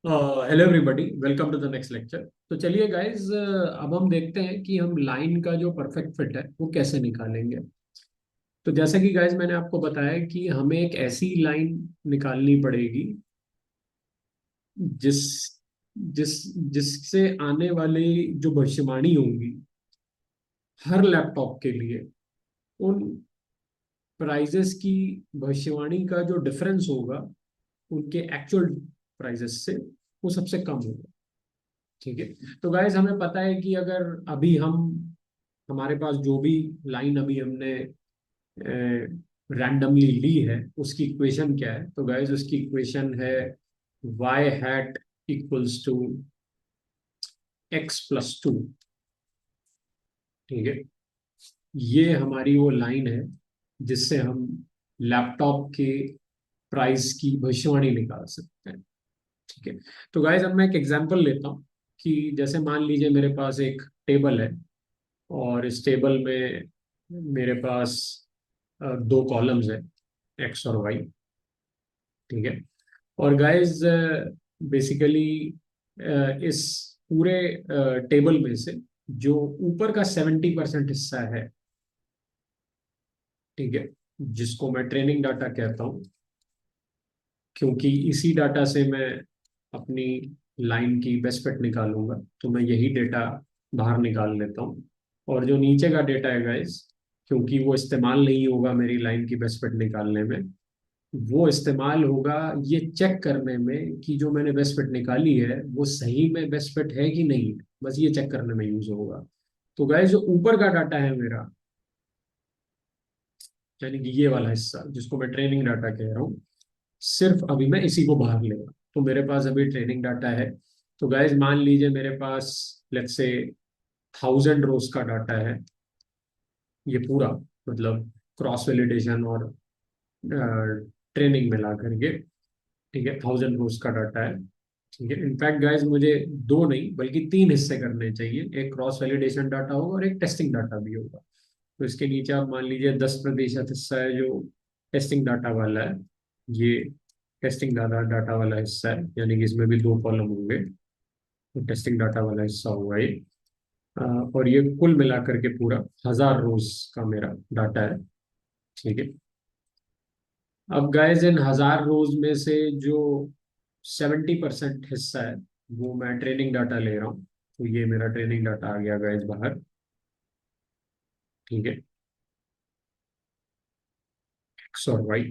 Hello everybody, welcome to the next lecture. तो चलिए guys, अब हम देखते हैं कि हम लाइन का जो परफेक्ट फिट है वो कैसे निकालेंगे। तो जैसा कि गाइस मैंने आपको बताया कि हमें एक ऐसी लाइन निकालनी पड़ेगी जिस जिस जिससे आने वाली जो भविष्यवाणी होंगी हर लैपटॉप के लिए, उन प्राइजेस की भविष्यवाणी का जो डिफरेंस होगा उनके एक्चुअल प्राइजेस से वो सबसे कम होगा। ठीक है। तो गाइस हमें पता है कि अगर अभी हम हमारे पास जो भी लाइन अभी हमने रैंडमली ली है उसकी इक्वेशन क्या है, तो गाइस उसकी इक्वेशन है y hat equals to x+2। ठीक है। ये हमारी वो लाइन है जिससे हम लैपटॉप के प्राइस की भविष्यवाणी निकाल सकते हैं। ठीक है। तो गाइस अब मैं एक एग्जांपल लेता हूँ कि जैसे मान लीजिए मेरे पास एक टेबल है और इस टेबल में मेरे पास दो कॉलम्स हैं, एक्स और वाई। ठीक है। और गाइस बेसिकली इस पूरे टेबल में से जो ऊपर का 70% हिस्सा है, ठीक है, जिसको मैं ट्रेनिंग डाटा कहता हूँ, क्योंकि इसी डाटा से मैं अपनी लाइन की बेस्ट फिट निकालूंगा, तो मैं यही डेटा बाहर निकाल लेता हूँ। और जो नीचे का डेटा है गाइस, क्योंकि वो इस्तेमाल नहीं होगा मेरी लाइन की बेस्ट फिट निकालने में, वो इस्तेमाल होगा ये चेक करने में कि जो मैंने बेस्ट फिट निकाली है वो सही में बेस्ट फिट है कि नहीं है। बस ये चेक करने में यूज होगा। तो गाइस जो ऊपर का डाटा है मेरा, यानी कि ये वाला हिस्सा जिसको मैं ट्रेनिंग डाटा कह रहा हूँ, सिर्फ अभी मैं इसी को बाहर लेगा। तो मेरे पास अभी ट्रेनिंग डाटा है। तो गाइस मान लीजिए मेरे पास लेट्स से 1000 रोज का डाटा है, ये पूरा, मतलब क्रॉस वैलिडेशन और ट्रेनिंग मिला करके। ठीक है, 1000 रोज का डाटा है। ठीक है। इनफैक्ट गाइस मुझे दो नहीं बल्कि तीन हिस्से करने चाहिए, एक क्रॉस वैलिडेशन डाटा होगा और एक टेस्टिंग डाटा भी होगा। तो इसके नीचे आप मान लीजिए 10% हिस्सा है जो टेस्टिंग डाटा वाला है। ये टेस्टिंग डाटा डाटा वाला हिस्सा है, यानी कि इसमें भी दो कॉलम होंगे। तो टेस्टिंग डाटा वाला हिस्सा होगा ये। और ये कुल मिलाकर के पूरा 1000 रोज का मेरा डाटा है। ठीक है। अब गाइस इन 1000 रोज में से जो 70% हिस्सा है वो मैं ट्रेनिंग डाटा ले रहा हूँ। तो ये मेरा ट्रेनिंग डाटा आ गया गाइस बाहर। ठीक है, एक्स और वाई।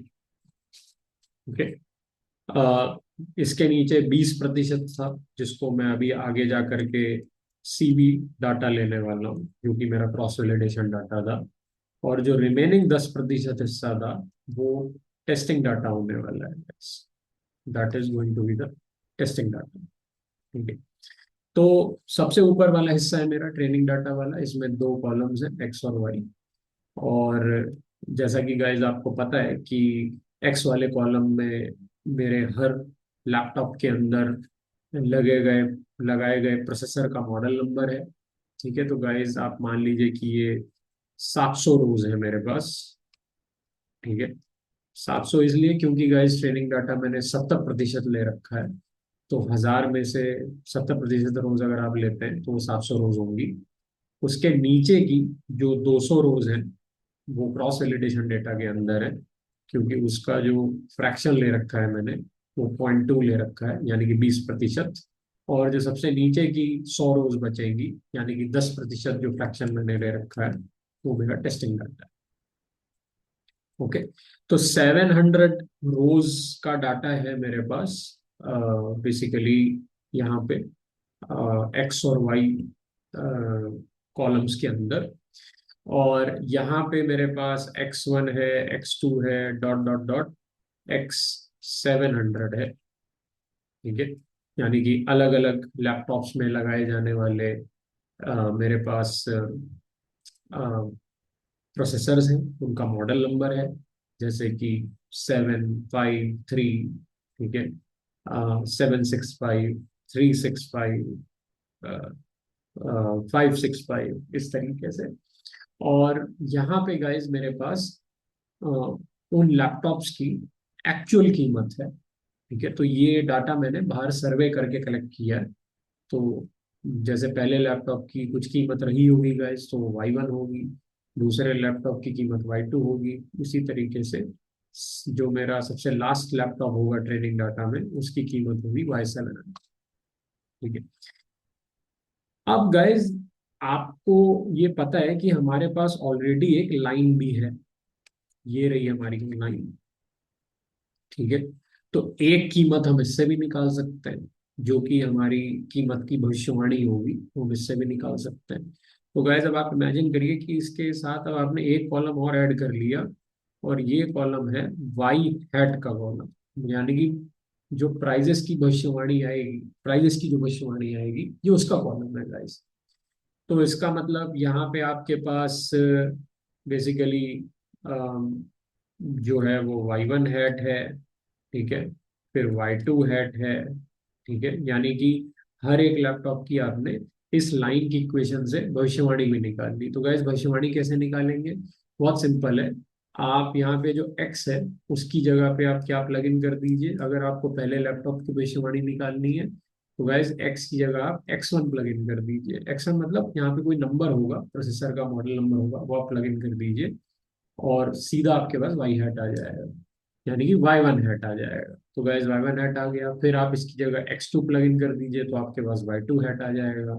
ओके। इसके नीचे 20% था जिसको मैं अभी आगे जा करके सीबी डाटा लेने वाला हूँ, जो कि मेरा क्रॉस वैलिडेशन डाटा था। और जो रिमेनिंग 10% हिस्सा था वो टेस्टिंग डाटा होने वाला है। That is going to be the testing data. ठीक है। तो सबसे ऊपर वाला हिस्सा है मेरा ट्रेनिंग डाटा वाला, इसमें दो कॉलम्स हैं, एक्स और वाई। और जैसा कि गाइज आपको पता है कि एक्स वाले कॉलम में मेरे हर लैपटॉप के अंदर लगे गए लगाए गए प्रोसेसर का मॉडल नंबर है। ठीक है। तो गाइज आप मान लीजिए कि ये 700 रोज है मेरे पास। ठीक है। 700 इसलिए क्योंकि गाइज ट्रेनिंग डाटा मैंने 70% ले रखा है। तो 1000 में से 70% रोज अगर आप लेते हैं तो वो 700 रोज होंगी। उसके नीचे की जो 200 रोज है वो क्रॉस वैलिडेशन डेटा के अंदर है, क्योंकि उसका जो फ्रैक्शन ले रखा है मैंने वो 0.2 ले रखा है, यानी कि 20%। और जो सबसे नीचे की 100 रोज बचेंगी, यानी कि 10% जो फ्रैक्शन मैंने ले रखा है, वो मेरा टेस्टिंग डाटा है। ओके। तो 700 रोज का डाटा है मेरे पास बेसिकली यहाँ पे एक्स और वाई कॉलम्स के अंदर। और यहाँ पे मेरे पास x1 है, x2 है, डॉट डॉट डॉट x700 है। ठीक है। यानी कि अलग अलग लैपटॉप्स में लगाए जाने वाले मेरे पास प्रोसेसर्स हैं, उनका मॉडल नंबर है, जैसे कि 753। ठीक है। 765, 365, 565, इस तरीके से। और यहाँ पे गाइस मेरे पास अ, उन लैपटॉप्स की एक्चुअल कीमत है ठीक है, तो ये डाटा मैंने बाहर सर्वे करके कलेक्ट किया है। तो जैसे पहले लैपटॉप की कुछ कीमत रही होगी गाइस, तो Y1 होगी, दूसरे लैपटॉप की कीमत Y2 होगी। उसी तरीके से जो मेरा सबसे लास्ट लैपटॉप होगा ट्रेनिंग डाटा में, उसकी कीमत होगी Y7। ठीक है। अब गाइस, आपको ये पता है कि हमारे पास ऑलरेडी एक लाइन भी है, ये रही हमारी लाइन। ठीक है, तो एक कीमत हम इससे भी निकाल सकते हैं, जो कि हमारी कीमत की भविष्यवाणी होगी, वो हम इससे भी निकाल सकते हैं। तो गाइस, अब आप इमेजिन करिए कि इसके साथ अब आपने एक कॉलम और ऐड कर लिया, और ये कॉलम है वाई हैट का कॉलम, यानी कि जो प्राइजेस की भविष्यवाणी आएगी, प्राइजेस की जो भविष्यवाणी आएगी, ये उसका कॉलम है गाइस। तो इसका मतलब यहाँ पे आपके पास बेसिकली जो है वो Y1 हैट है। ठीक है, फिर Y2 हैट है। ठीक है, यानी कि हर एक लैपटॉप की आपने इस लाइन की इक्वेशन से भविष्यवाणी भी निकाल ली। तो गाइस, भविष्यवाणी कैसे निकालेंगे? बहुत सिंपल है। आप यहाँ पे जो x है, उसकी जगह पे आप क्या प्लग इन कर दीजिए। अगर आपको पहले लैपटॉप की भविष्यवाणी निकालनी है, तो गाइस x की जगह आप x1 प्लग इन कर दीजिए। x1 मतलब यहाँ पे कोई नंबर होगा, प्रोसेसर का मॉडल नंबर होगा, वो आप प्लग इन कर दीजिए, और सीधा आपके पास वाई हैट आ जाएगा, यानी कि Y1 हैट आ जाएगा। तो गैस Y1 हैट आ गया, फिर आप इसकी जगह x2 प्लग इन कर दीजिए, तो आपके पास Y2 हैट आ जाएगा।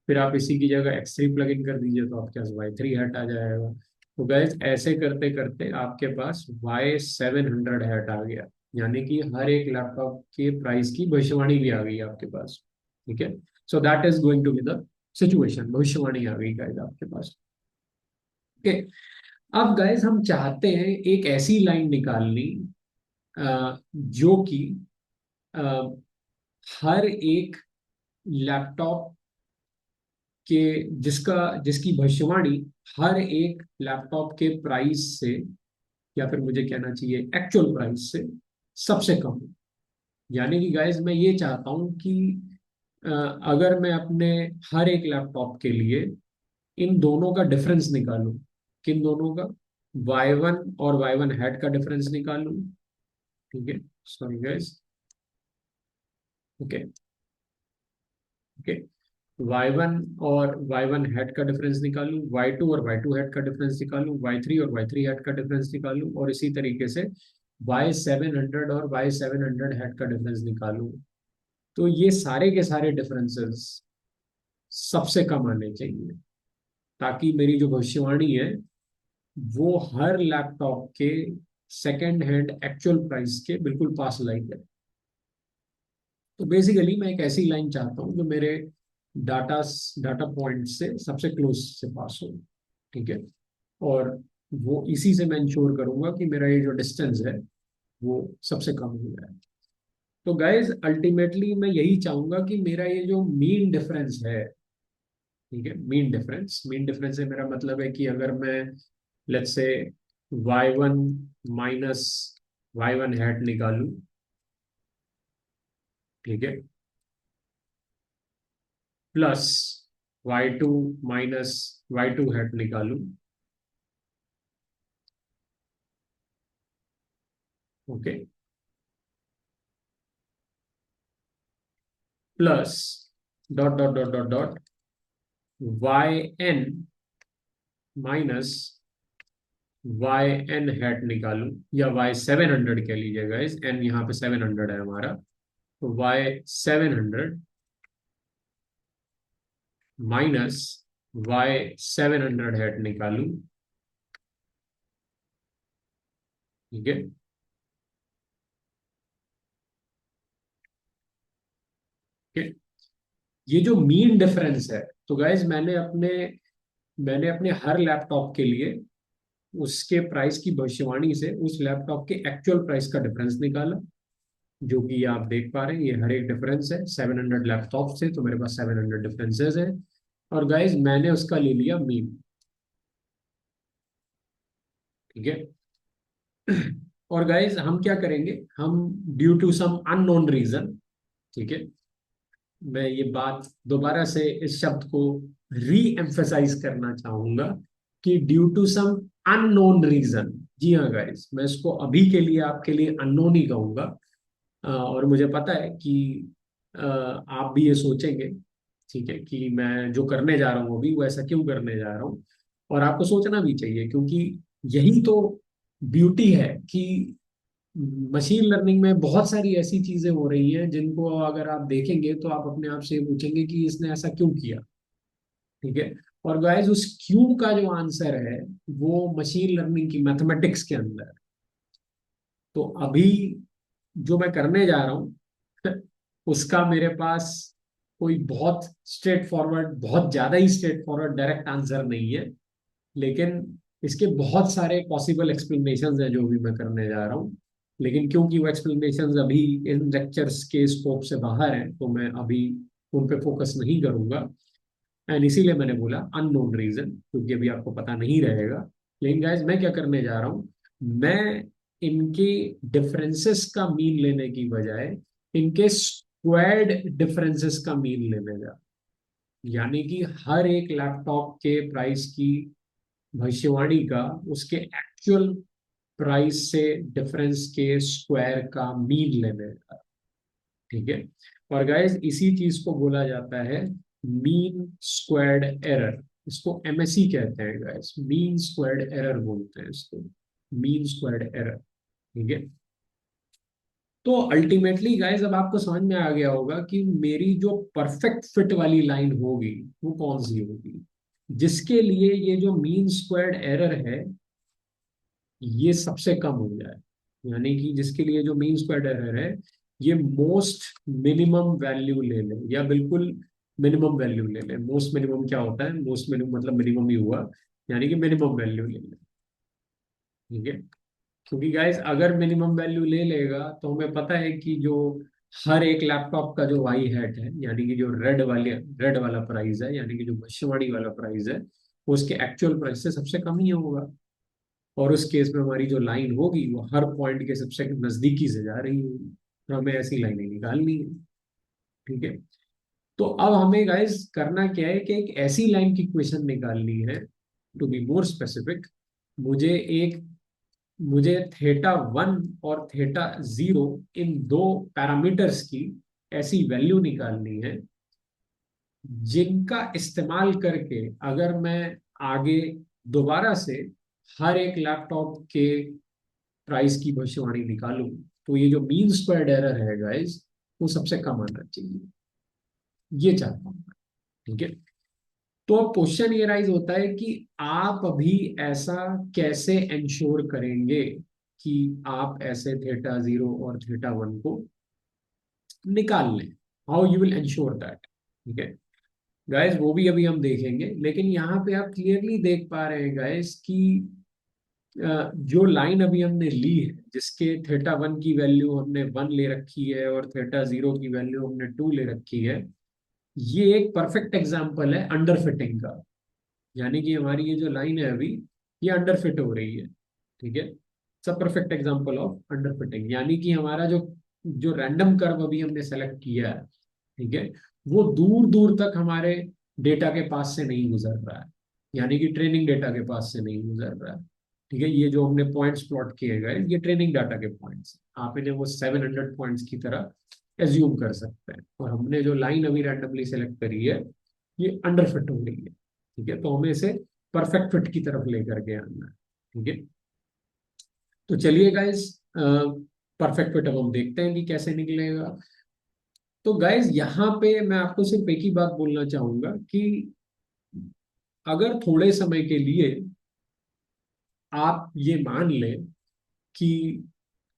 फिर आप इसी की जगह x3 प्लग इन कर दीजिए, तो आपके पास Y3 हैट आ जाएगा। तो गैस ऐसे करते करते आपके पास Y700 हैट आ गया, यानी कि हर एक लैपटॉप के प्राइस की भविष्यवाणी भी आ गई आपके पास। ठीक है, so that is going to be the situation, भविष्यवाणी आ गई गाइस आपके पास। ओके, अब गाइस हम चाहते हैं एक ऐसी लाइन निकालनी जो कि अ, हर एक लैपटॉप के जिसका जिसकी भविष्यवाणी हर एक लैपटॉप के प्राइस से, या फिर मुझे कहना चाहिए एक्चुअल प्राइस से, सबसे कम हो। यानी कि गाइस, मैं ये चाहता हूं कि अ, अगर मैं अपने हर एक लैपटॉप के लिए इन दोनों का डिफरेंस निकालूं, किन दोनों का, Y1 और Y1 हैट का डिफरेंस निकालूं। ठीक है, sorry guys. Okay, okay, Y1 और Y1 हेड का डिफरेंस निकालूं, Y2 और Y2 हेड का डिफरेंस निकालूं, Y3 और Y3 हेड का डिफरेंस निकालूं, और इसी तरीके से Y700 और Y700 हेड का डिफरेंस निकालूं। तो ये सारे के सारे डिफरेंसेस सबसे कम आने चाहिए, ताकि मेरी जो भविष्यवाणी है वो हर लैपटॉप के सेकेंड हैंड एक्चुअल प्राइस के बिल्कुल पास लाई है। तो बेसिकली मैं एक ऐसी लाइन चाहता हूँ जो मेरे डाटा डाटा पॉइंट से सबसे क्लोज से पास हो। ठीक है, और वो इसी से मैं इंश्योर करूंगा कि मेरा ये जो डिस्टेंस है वो सबसे कम हो जाए। तो गाइज, अल्टीमेटली मैं यही चाहूंगा कि मेरा ये जो मीन डिफरेंस है, ठीक है, मीन डिफरेंस से मेरा मतलब है कि अगर मैं let's say Y1 minus Y1 hat निकालूं, ठीक है, plus Y2 minus Y2 hat निकालूं। Okay, plus dot dot dot dot dot YN minus YN hat निकालूं, या Y700 कह लीजिएगा, इस N यहाँ पे 700 है हमारा, तो Y700 माइनस Y700 हैट निकालूं। ठीक है, ठीक है? ये जो मीन डिफरेंस है, तो गाइज मैंने अपने हर लैपटॉप के लिए उसके प्राइस की भविष्यवाणी से उस लैपटॉप के एक्चुअल प्राइस का डिफरेंस निकाला, जो कि आप देख पा रहे हैं, ये हर एक डिफरेंस है 700 लैपटॉप से, तो मेरे पास 700 डिफरेंसेस है। और गाइज, मैंने उसका ले लिया मीन। ठीक है, और गाइज हम क्या करेंगे, हम due to some unknown reason, ठीक है, मैं ये बात दोबारा से इस शब्द को री एम्फेसाइज करना चाहूंगा कि due to some unknown reason. जी हाँ गाइस, मैं इसको अभी के लिए आपके लिए अननोन ही कहूंगा, और मुझे पता है कि आप भी ये सोचेंगे, ठीक है, कि मैं जो करने जा रहा हूँ अभी वो ऐसा क्यों करने जा रहा हूँ। और आपको सोचना भी चाहिए, क्योंकि यही तो ब्यूटी है कि मशीन लर्निंग में बहुत सारी ऐसी चीजें हो रही हैं जिनको अगर आप देखेंगे तो आप अपने आप से पूछेंगे कि इसने ऐसा क्यों किया। ठीक है। और गाइस उस क्यों का जो आंसर है वो मशीन लर्निंग की मैथमेटिक्स के अंदर है। तो अभी जो मैं करने जा रहा हूँ उसका मेरे पास कोई बहुत स्ट्रेट फॉरवर्ड, बहुत ज्यादा ही स्ट्रेट फॉरवर्ड डायरेक्ट आंसर नहीं है। लेकिन इसके बहुत सारे पॉसिबल एक्सप्लेनेशंस हैं जो भी मैं करने जा रहा हूँ। लेकिन क्योंकि वो एक्सप्लेनेशंस अभी इन लेक्चर्स के स्कोप से बाहर हैं तो मैं अभी उन पे फोकस नहीं करूंगा। एंड इसीलिए मैंने बोला अननोन रीजन, क्योंकि अभी आपको पता नहीं रहेगा। लेकिन गाइज मैं क्या करने जा रहा हूँ, मैं इनके डिफरेंसेस का मीन लेने की बजाय इनके स्क्वायर्ड डिफरेंसेस का मीन लेने जा रहा हूं। यानी कि हर एक लैपटॉप के प्राइस की भविष्यवाणी का उसके एक्चुअल प्राइस से डिफरेंस के स्क्वायर का मीन लेने जा रहा हूं। ठीक है। और गाइज इसी चीज को बोला जाता है मीन स्क्वायर्ड एरर। इसको एमएसई कहते हैं गाइज, मीन स्क्वायर्ड एरर बोलते हैं इसको, मीन स्क्वायर्ड एरर। ठीक है। तो अल्टीमेटली गाइज अब आपको समझ में आ गया होगा कि मेरी जो परफेक्ट फिट वाली लाइन होगी वो कौन सी होगी, जिसके लिए ये जो मीन स्क्वायर्ड एरर है ये सबसे कम हो जाए। यानी कि जिसके लिए जो मीन स्क्वायर्ड एरर है ये मोस्ट मिनिमम वैल्यू ले ले, या बिल्कुल मिनिमम वैल्यू ले ले। मोस्ट मिनिमम क्या होता है, मोस्ट मिनिमम मतलब मिनिमम ही हुआ, यानी कि मिनिमम वैल्यू ले ले। ठीक है। क्योंकि गाइस अगर मिनिमम वैल्यू ले लेगा तो हमें पता है कि जो हर एक लैपटॉप का जो वाई हैट है, यानी कि जो रेड वाला प्राइस है, यानी कि जो भविष्यवाणी वाला प्राइस है, वो उसके एक्चुअल प्राइस से सबसे कम ही होगा। और उस केस में हमारी जो लाइन होगी वो हर पॉइंट के सबसे नजदीकी से जा रही होगी, तो हमें ऐसी लाइनें निकालनी है। ठीक है। तो अब हमें गाइस करना क्या है कि एक ऐसी लाइन की इक्वेशन निकालनी है। टू बी मोर स्पेसिफिक, मुझे एक मुझे थेटा 1 और थेटा 0 इन दो पैरामीटर्स की ऐसी वैल्यू निकालनी है जिनका इस्तेमाल करके अगर मैं आगे दोबारा से हर एक लैपटॉप के प्राइस की भविष्यवाणी निकालूं तो ये जो मीन स्क्वायर्ड एरर है गाइस वो सबसे कम आना चाहिए। ये चाहता हूं। ठीक है। तो अब क्वेश्चन ये राइज होता है कि आप अभी ऐसा कैसे इंश्योर करेंगे कि आप ऐसे थेटा 0 और थेटा 1 को निकाल लें। How you will ensure that. ठीक है। गाइस वो भी अभी हम देखेंगे, लेकिन यहाँ पे आप क्लियरली देख पा रहे हैं गाइस कि जो लाइन अभी हमने ली है जिसके थेटा 1 की वैल्यू हमने 1 ले रखी है और थेटा 0 की वैल्यू हमने 2 ले रखी है, ये एक परफेक्ट एग्जांपल है अंडर फिटिंग का। यानी कि हमारी ये जो लाइन है अभी ये अंडर फिट हो रही है। ठीक है। सब perfect example of under fitting, यानी कि हमारा जो जो रैंडम कर्व अभी हमने सेलेक्ट किया है, ठीक है, वो दूर दूर तक हमारे डेटा के पास से नहीं गुजर रहा है, यानी कि ट्रेनिंग डेटा के पास से नहीं गुजर रहा है। ठीक है। ये जो हमने पॉइंट्स प्लॉट किए गए ये ट्रेनिंग डाटा के पॉइंट्स, आप इन्हें वो 700 पॉइंट्स की तरह एज्यूम कर सकते हैं। और हमने जो लाइन अभी रैंडमली सेलेक्ट करी है ये अंडर फिट हो रही है। ठीक है। तो हमें इसे परफेक्ट फिट की तरफ लेकर के आना है। ठीक है। तो चलिए गाइस परफेक्ट फिट अब हम देखते हैं कि कैसे निकलेगा। तो गाइज यहाँ पे मैं आपको सिर्फ एक ही बात बोलना चाहूंगा कि अगर थोड़े समय के लिए आप ये मान लें कि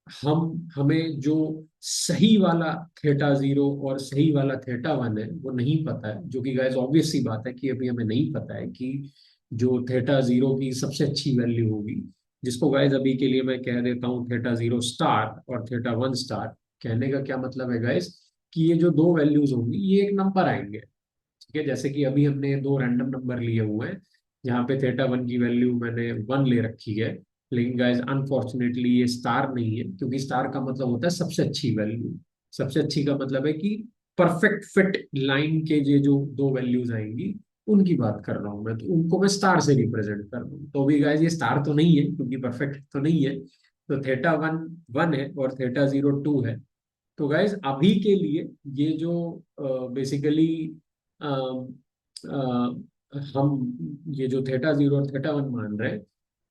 हमें जो सही वाला थेटा 0 और सही वाला थेटा 1 है वो नहीं पता है, जो कि गाइस ऑब्वियस सी बात है कि अभी हमें नहीं पता है कि जो थेटा 0 की सबसे अच्छी वैल्यू होगी, जिसको गाइस अभी के लिए मैं कह देता हूँ थेटा 0 स्टार और थेटा 1 स्टार। कहने का क्या मतलब है गाइस कि ये जो दो वैल्यूज होंगी ये एक नंबर आएंगे। ठीक है। जैसे कि अभी हमने दो रैंडम नंबर लिए हुए हैं, जहाँ पे थेटा 1 की वैल्यू मैंने 1 ले रखी है। लेकिन गाइज अनफॉर्चुनेटली ये स्टार नहीं है, क्योंकि स्टार का मतलब होता है सबसे अच्छी वैल्यू। सबसे अच्छी का मतलब है कि परफेक्ट फिट लाइन के ये जो दो वैल्यूज आएंगी उनकी बात कर रहा हूं मैं, तो उनको मैं स्टार से रिप्रेजेंट कर रहा हूँ। तो भी गाइज ये स्टार तो नहीं है क्योंकि परफेक्ट तो नहीं है। तो थेटा 1 1 है और थेटा 0 2 है। तो गाइज अभी के लिए ये जो बेसिकली हम ये जो थेटा जीरो और थेटा वन मान रहे हैं,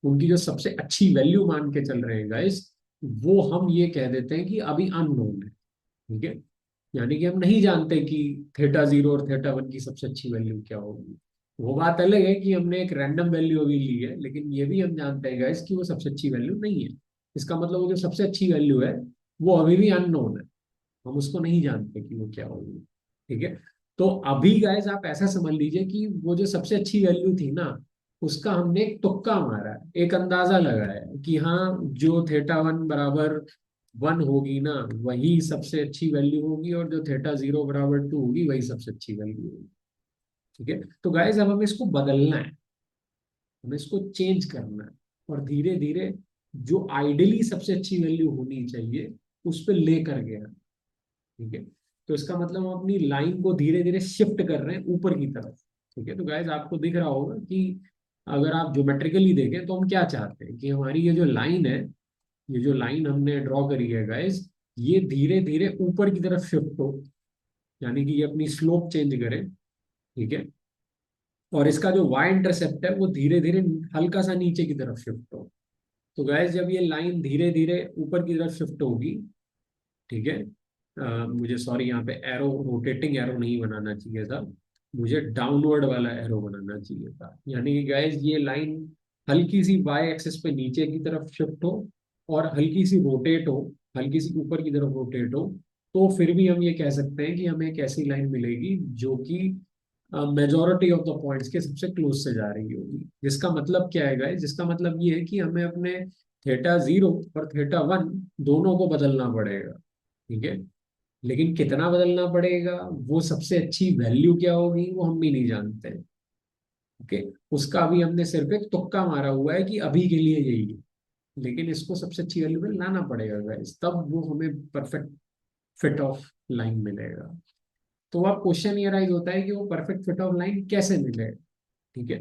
उनकी जो सबसे अच्छी वैल्यू मान के चल रहे हैं गाइज, वो हम ये कह देते हैं कि अभी अननोन है। ठीक है, यानी कि हम नहीं जानते कि थेटा जीरो और थेटा वन की सबसे अच्छी वैल्यू क्या होगी। वो बात अलग है कि हमने एक रैंडम वैल्यू अभी ली है, लेकिन ये भी हम जानते हैं गाइस कि वो सबसे अच्छी वैल्यू नहीं है। इसका मतलब वो जो सबसे अच्छी वैल्यू है वो अभी भी अननोन है, हम उसको नहीं जानते कि वो क्या होगी। ठीक है, तो अभी गाइस आप ऐसा समझ लीजिए कि वो जो सबसे अच्छी वैल्यू थी ना, उसका हमने एक तुक्का मारा है, एक अंदाजा लगाया है कि हाँ, जो थेटा वन बराबर वन होगी ना, वही सबसे अच्छी वैल्यू होगी, और जो थेटा जीरो बराबर टू होगी वही सबसे अच्छी वैल्यू होगी। ठीक है, तो गाइस अब हमें इसको बदलना है, हमें इसको चेंज करना है, और धीरे धीरे जो आइडियली सबसे अच्छी वैल्यू होनी चाहिए उस पर लेकर गया। ठीक है, तो इसका मतलब हम अपनी लाइन को धीरे धीरे शिफ्ट कर रहे हैं ऊपर की तरफ। ठीक है, तो गाइस आपको दिख रहा होगा कि अगर आप ज्योमेट्रिकली देखें तो हम क्या चाहते हैं कि हमारी ये जो लाइन है, ये जो लाइन हमने ड्रॉ करी है गाइस, ये धीरे धीरे ऊपर की तरफ शिफ्ट हो, यानी कि ये अपनी स्लोप चेंज करे। ठीक है, और इसका जो वाई इंटरसेप्ट है वो धीरे धीरे हल्का सा नीचे की तरफ शिफ्ट हो। तो गाइस जब ये लाइन धीरे धीरे ऊपर की तरफ शिफ्ट होगी, ठीक है, मुझे सॉरी यहाँ पे एरो, रोटेटिंग एरो नहीं बनाना चाहिए था, मुझे डाउनवर्ड वाला एरो बनाना चाहिए था। यानी कि गाइस ये लाइन हल्की सी वाई एक्सिस पे नीचे की तरफ शिफ्ट हो, और हल्की सी रोटेट हो, हल्की सी ऊपर की तरफ रोटेट हो, तो फिर भी हम ये कह सकते हैं कि हमें एक ऐसी लाइन मिलेगी जो कि मेजोरिटी ऑफ द पॉइंट्स के सबसे क्लोज से जा रही होगी। जिसका मतलब क्या है गाइस, जिसका मतलब ये है कि हमें अपने थेटा जीरो और थेटा वन दोनों को बदलना पड़ेगा। ठीक है, लेकिन कितना बदलना पड़ेगा, वो सबसे अच्छी वैल्यू क्या होगी वो हम भी नहीं जानते। ओके, उसका अभी हमने सिर्फ एक तुक्का मारा हुआ है कि अभी के लिए यही है, लेकिन इसको सबसे अच्छी वैल्यू में लाना पड़ेगा गाइस, तब वो हमें परफेक्ट फिट ऑफ लाइन मिलेगा। तो अब क्वेश्चन ये राइज होता है कि वो परफेक्ट फिट ऑफ लाइन कैसे मिलेगा। ठीक है,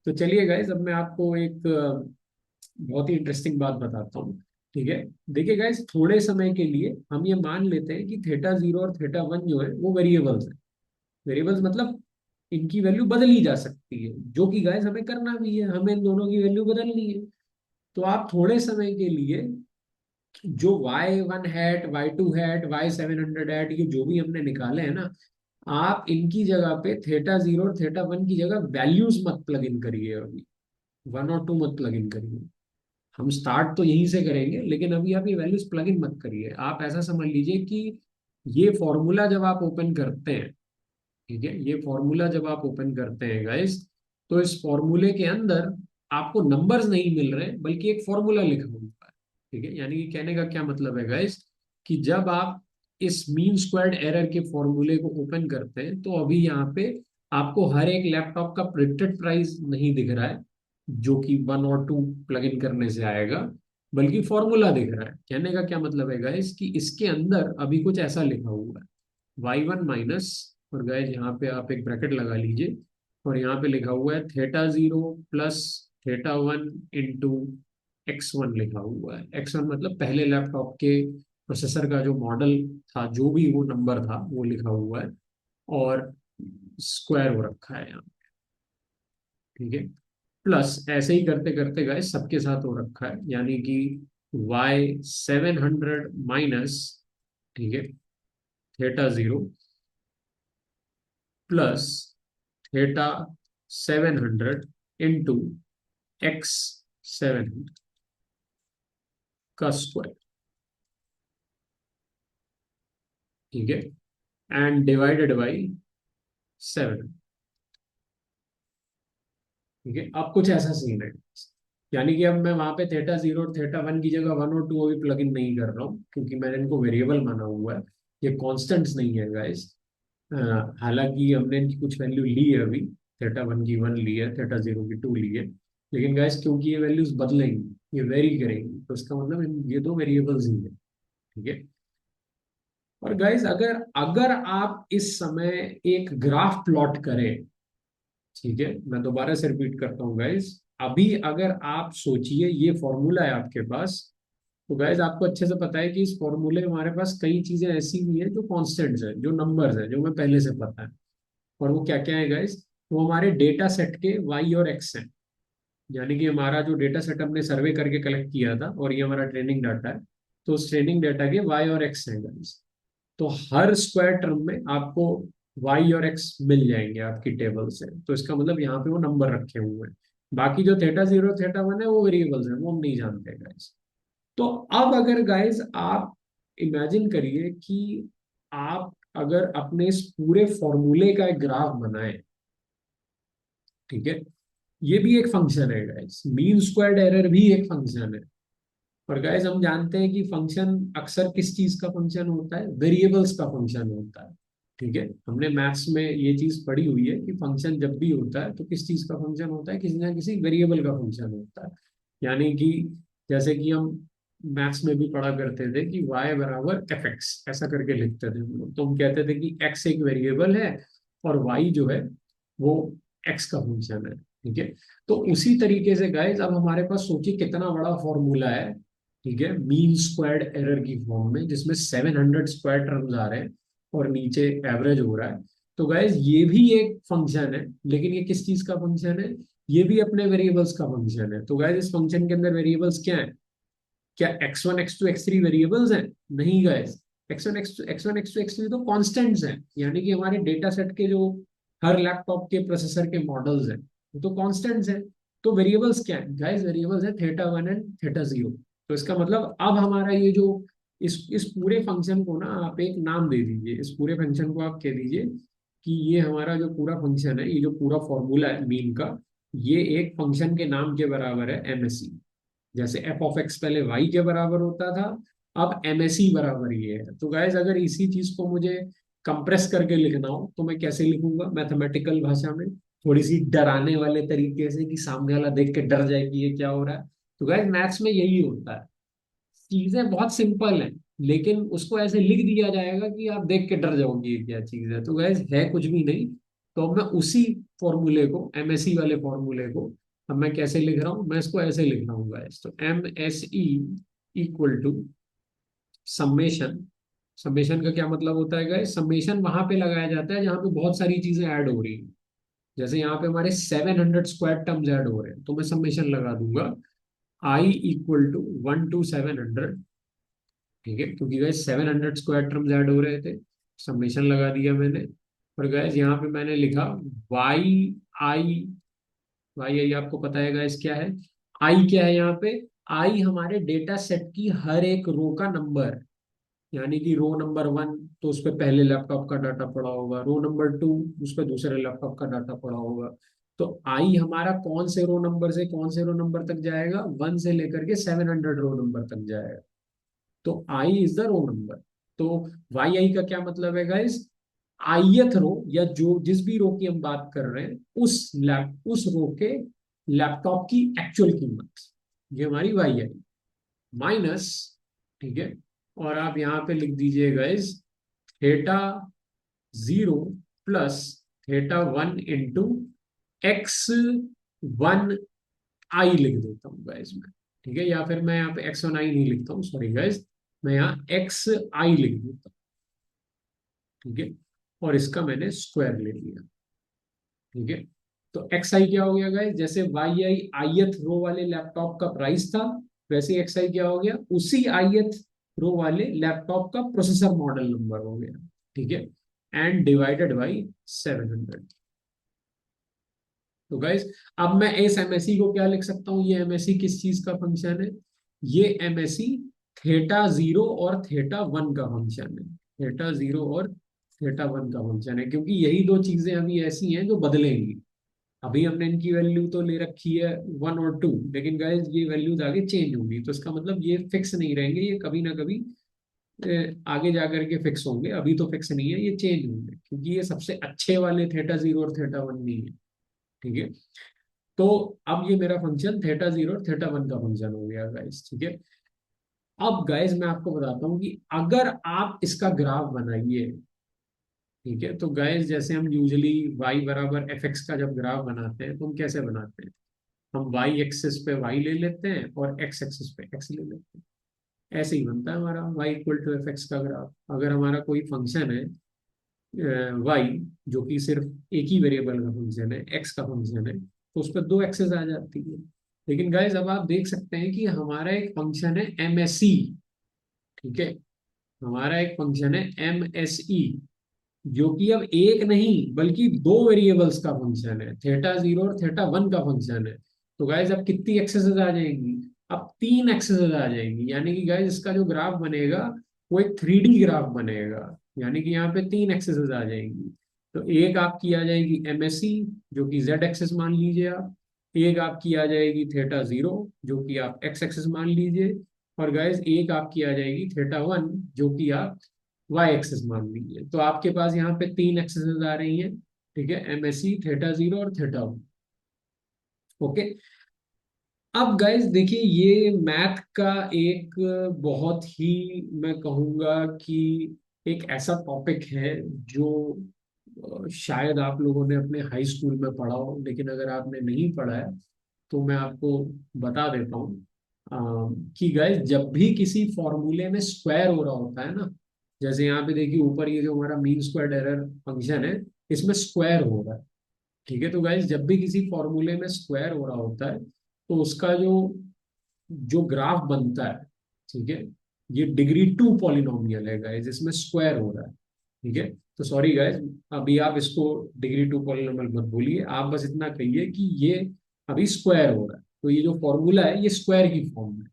तो चलिए गाइस अब मैं आपको एक बहुत ही इंटरेस्टिंग बात बताता हूँ। ठीक है, देखिए गाइस, थोड़े समय के लिए हम ये मान लेते हैं कि थेटा जीरो और थेटा वन जो है वो वेरिएबल्स है। वेरिएबल्स मतलब इनकी वैल्यू बदली जा सकती है, जो कि गाइस हमें करना भी है, हमें इन दोनों की वैल्यू बदलनी है। तो आप थोड़े समय के लिए जो Y one hat, Y two hat, Y seven hundred hat, ये जो भी हमने निकाले हैं ना, आप इनकी जगह पे थेटा जीरो और थेटा वन की जगह वैल्यूज मत प्लग इन करिए अभी, वन और टू मत प्लग इन करिए। हम स्टार्ट तो यहीं से करेंगे, लेकिन अभी आप ये वैल्यूज प्लग इन मत करिए। आप ऐसा समझ लीजिए कि ये फॉर्मूला जब आप ओपन करते हैं, ठीक है, ये फॉर्मूला जब आप ओपन करते हैं गाइस, तो इस फॉर्मूले के अंदर आपको नंबर्स नहीं मिल रहे बल्कि एक फॉर्मूला लिखा हुआ है। ठीक है, यानी कि कहने का क्या मतलब है गाइस, कि जब आप इस मीन स्क्वायर्ड एरर के फॉर्मूले को ओपन करते हैं, तो अभी यहाँ पे आपको हर एक लैपटॉप का प्रिडिक्टेड प्राइस नहीं दिख रहा है, जो कि वन और टू प्लग इन करने से आएगा, बल्कि फॉर्मूला दिख रहा है। कहने का क्या मतलब है गाइस, कि इसके अंदर अभी कुछ ऐसा लिखा हुआ है, वाई वन माइनस, और गाइस यहाँ पे आप एक ब्रैकेट लगा लीजिए, और यहाँ पे लिखा हुआ है theta zero plus theta one into x one लिखा हुआ है। एक्स वन मतलब पहले लैपटॉप के प्रोसेसर का जो मॉडल था, जो भी वो नंबर था वो लिखा हुआ है, और स्क्वायर हो रखा है यहाँ। ठीक है, प्लस ऐसे ही करते करते गए सबके साथ हो रखा है, यानी कि वाई सेवन हंड्रेड माइनस, ठीक है, theta zero plus theta seven hundred into x seven hundred का स्क्वायर। ठीक है, एंड डिवाइडेड बाई सेवन। ठीक है, अब कुछ ऐसा सीन है, यानी कि अब मैं वहां पे थेटा जीरो और थेटा वन की जगह वन और टू अभी प्लग इन नहीं कर रहा हूँ, क्योंकि मैंने इनको वेरिएबल माना हुआ है, ये कॉन्स्टेंट्स नहीं है गाइस। हालांकि हमने इनकी कुछ वैल्यू ली है अभी, थेटा वन की वन ली है, थेटा जीरो की टू ली है, लेकिन गाइस क्योंकि ये वैल्यूज बदलेंगी, ये वेरी करेंगी, तो इसका मतलब ये दो वेरिएबल्स ही है। ठीक है, और गाइस अगर अगर आप इस समय एक ग्राफ प्लॉट करें, ठीक है, मैं दोबारा से रिपीट करता हूँ गाइस, अभी अगर आप सोचिए ये फॉर्मूला है आपके पास, तो गाइज आपको अच्छे से पता है कि इस फॉर्मूले में हमारे पास कई चीजें ऐसी भी हैं जो कॉन्स्टेंट्स है, जो नंबर्स है, जो हमें पहले से पता है। और वो क्या क्या है गाइज? वो हमारे डेटा सेट के वाई और एक्स हैं। यानी कि हमारा जो डेटा सेट हमने सर्वे करके कलेक्ट किया था और ये हमारा ट्रेनिंग डाटा है, तो उस ट्रेनिंग डाटा के वाई और एक्स हैं गाइज। तो हर स्क्वायर टर्म में आपको वाई और एक्स मिल जाएंगे आपकी टेबल से। तो इसका मतलब यहाँ पे वो नंबर रखे हुए हैं। बाकी जो थेटा जीरो थेटा वन है वो वेरिएबल्स हैं, वो हम नहीं जानते गाइज। तो अब अगर गाइज आप इमेजिन करिए कि आप अगर अपने इस पूरे फॉर्मूले का एक ग्राफ बनाएं, ठीक है? ये भी एक फंक्शन है गाइस, मीन स्क्वायर्ड एरर भी एक फंक्शन है। और गाइस हम जानते हैं कि फंक्शन अक्सर किस चीज का फंक्शन होता है? वेरिएबल्स का फंक्शन होता है। ठीक है, हमने मैथ्स में ये चीज पढ़ी हुई है कि फंक्शन जब भी होता है तो किस चीज का फंक्शन होता है? किसी ना किसी वेरिएबल का फंक्शन होता है। यानी कि जैसे कि हम मैथ्स में भी पढ़ा करते थे कि y बराबर एफ एक्स, ऐसा करके लिखते थे हम लोग। तो हम कहते थे कि x एक वेरिएबल है और y जो है वो x का फंक्शन है। ठीक है, तो उसी तरीके से गाइज अब हमारे पास सोचिए कितना बड़ा फॉर्मूला है, ठीक है, मीन स्क्वायर्ड एरर की फॉर्म में, जिसमें 700 स्क्वायर टर्म्स आ रहे हैं और नीचे एवरेज हो रहा है। तो गाइज ये भी एक फंक्शन है, लेकिन ये किस चीज का फंक्शन है? ये भी अपने वेरिएबल्स का फंक्शन है। तो गाइज इस फंक्शन के अंदर वेरिएबल्स क्या है? क्या x1 x2 x3 वेरिएबल्स हैं? नहीं guys, x1 x2 x1 x2 x3 तो कॉन्स्टेंट्स हैं। यानी कि हमारे डेटा सेट के जो हर लैपटॉप के प्रोसेसर के मॉडल्स हैं वो तो कॉन्स्टेंट्स हैं। तो वेरिएबल्स क्या है गाइस? वेरिएबल्स है theta one and theta zero. तो इसका मतलब अब हमारा ये जो इस पूरे फंक्शन को ना आप एक नाम दे दीजिए। इस पूरे फंक्शन को आप कह दीजिए कि ये हमारा जो पूरा फंक्शन है, ये जो पूरा फॉर्मूला है मीन का, ये एक फंक्शन के नाम के बराबर है, एमएसई। जैसे एफ ऑफ एक्स पहले वाई के बराबर होता था, अब एमएसई बराबर ये है। तो गाइज अगर इसी चीज को मुझे कंप्रेस करके लिखना हो तो मैं कैसे लिखूंगा मैथमेटिकल भाषा में, थोड़ी सी डराने वाले तरीके से कि सामने वाला देख के डर जाए कि ये क्या हो रहा है? तो गाइज मैथ्स में यही होता है, चीजें बहुत सिंपल हैं लेकिन उसको ऐसे लिख दिया जाएगा कि आप देख के डर जाओगे ये क्या चीज है। तो गैस है कुछ भी नहीं। तो अब मैं उसी फॉर्मूले को, एमएसई वाले फॉर्मूले को, अब मैं कैसे लिख रहा हूँ? मैं इसको ऐसे लिख रहा हूँ गैस। तो M S E equal to summation. Summation का क्या मतलब होता है गैस? समेशन वहां पे लगाया जाता है जहां पे बहुत सारी चीजें ऐड हो रही हैं। जैसे यहाँ पे हमारे 700 स्क्वायर टर्म्स ऐड हो रहे हैं तो मैं समेशन लगा दूंगा आई इक्वल टू 1 to 700। ठीक है, क्योंकि गैस 700 स्क्वायर टर्म्स ऐड हो रहे थे, समेशन लगा दिया मैंने। और गैस यहाँ पे मैंने लिखा वाई आई। वाई आई आपको पता है गैस क्या है? आई क्या है यहाँ पे? आई हमारे डेटा सेट की हर एक रो का नंबर। यानी कि रो नंबर वन, तो उस पर पहले लैपटॉप का डाटा पड़ा होगा, रो नंबर टू उस पर दूसरे लैपटॉप का डाटा पड़ा होगा। तो आई हमारा कौन से रो नंबर से कौन से रो नंबर तक जाएगा? वन से लेकर के 700 रो नंबर तक जाएगा। तो I is the row number. तो वाई आई का क्या मतलब है गाइस? आईएथ रो, या जो जिस भी रो की हम बात कर रहे हैं उस रो के लैपटॉप की एक्चुअल कीमत, ये हमारी वाई आई माइनस। ठीक है, और आप यहाँ पे लिख दीजिए guys theta zero plus theta one into x one i लिख देता हूँ गाइस मैं। ठीक है, या फिर मैं यहाँ पे एक्स वन आई नहीं लिखता हूँ, सॉरी गाइस, मैं यहाँ एक्स आई लिख देता हूँ। ठीक है, और इसका मैंने स्क्वायर ले लिया। ठीक है, तो एक्स आई क्या हो गया गाइस? जैसे वाई आई आईएथ रो वाले लैपटॉप का प्राइस था, वैसे एक्स आई क्या हो गया? उसी आईएथ रो वाले लैपटॉप का प्रोसेसर मॉडल नंबर हो गया। ठीक है, एंड डिवाइडेड बाई 700। तो गाइस अब मैं इस एमएससी को क्या लिख सकता हूँ? ये एमएससी किस चीज का फंक्शन है? ये एमएससी थेटा जीरो और थेटा वन का फंक्शन है। थेटा जीरो और थेटा वन का फंक्शन है, क्योंकि यही दो चीजें अभी ऐसी हैं जो बदलेंगी। अभी हमने इनकी वैल्यू तो ले रखी है वन और टू, लेकिन गाइस ये वैल्यूज आगे चेंज होंगी। तो इसका मतलब ये फिक्स नहीं रहेंगे, ये कभी ना कभी आगे जा करके फिक्स होंगे। अभी तो फिक्स नहीं है, ये चेंज होंगे, क्योंकि ये सबसे अच्छे वाले थेटा जीरो और थेटा वन नहीं है। ठीक है, तो अब ये मेरा फंक्शन थेटा जीरो और थेटा वन का फंक्शन हो गया गाइस। ठीक है, अब गाइस मैं आपको बताता हूँ कि अगर आप इसका ग्राफ बनाइए, ठीक है, तो गाइस जैसे हम यूजली y बराबर एफ एक्स का जब ग्राफ बनाते हैं तो हम कैसे बनाते हैं? हम y एक्सिस पे y ले लेते हैं और x एक्सिस पे x ले लेते हैं। ऐसे ही बनता है हमारा y equal to F X का ग्राफ। अगर हमारा कोई फंक्शन है y, जो कि सिर्फ एक ही वेरिएबल का फंक्शन है, x का फंक्शन है, तो उस पर दो एक्सेस आ जाती है। लेकिन गाइज अब आप देख सकते हैं कि हमारा एक फंक्शन है MSE, ठीक है, हमारा एक फंक्शन है MSE, जो कि अब एक नहीं बल्कि दो वेरिएबल्स का फंक्शन है, थेटा जीरो और थेटा वन का फंक्शन है। तो गाइज अब कितनी एक्सेसेस आ जाएंगी? अब तीन एक्सेसेस आ जाएंगी, यानी कि गाइज इसका जो ग्राफ बनेगा वो एक 3D ग्राफ बनेगा। यानी कि यहाँ पे तीन एक्सेसेस आ जाएंगी। तो एक आपकी आ जाएगी MSE, जो कि Z एक्सेस मान लीजिए आप। एक आपकी आ जाएगी थेटा जीरो, जो कि आप X एक्सेस मान लीजिए। और गाइज एक आपकी आ जाएगी थेटा वन, जो कि आप वाई एक्सेस मान लीजिए। तो आपके पास यहाँ पे तीन एक्सेस आ रही हैं, ठीक है, MSE, थेटा जीरो और थेटा वन। ओके। अब गाइस देखिए, ये मैथ का एक बहुत ही, मैं कहूँगा कि एक ऐसा टॉपिक है जो शायद आप लोगों ने अपने हाई स्कूल में पढ़ा हो, लेकिन अगर आपने नहीं पढ़ा है तो मैं आपको बता देता हूँ कि गाइस जब भी किसी फॉर्मूले में स्क्वायर हो रहा होता है ना, जैसे यहाँ पे देखिए ऊपर ये जो हमारा मीन स्क्वायर एरर फंक्शन है, इसमें स्क्वायर हो रहा है, ठीक है। तो गाइस जब भी किसी फॉर्मूले में स्क्वायर हो रहा होता है तो उसका जो जो ग्राफ बनता है, ठीक है, ये डिग्री टू पॉलिनोमियल है गाइस, इसमें स्क्वायर हो रहा है, ठीक है। तो सॉरी गाइस, अभी आप इसको डिग्री टू पॉलिनोमियल मत भूलिए, आप बस इतना कहिए कि ये अभी स्क्वायर हो रहा है। तो ये जो फॉर्मूला है ये स्क्वायर की फॉर्म में।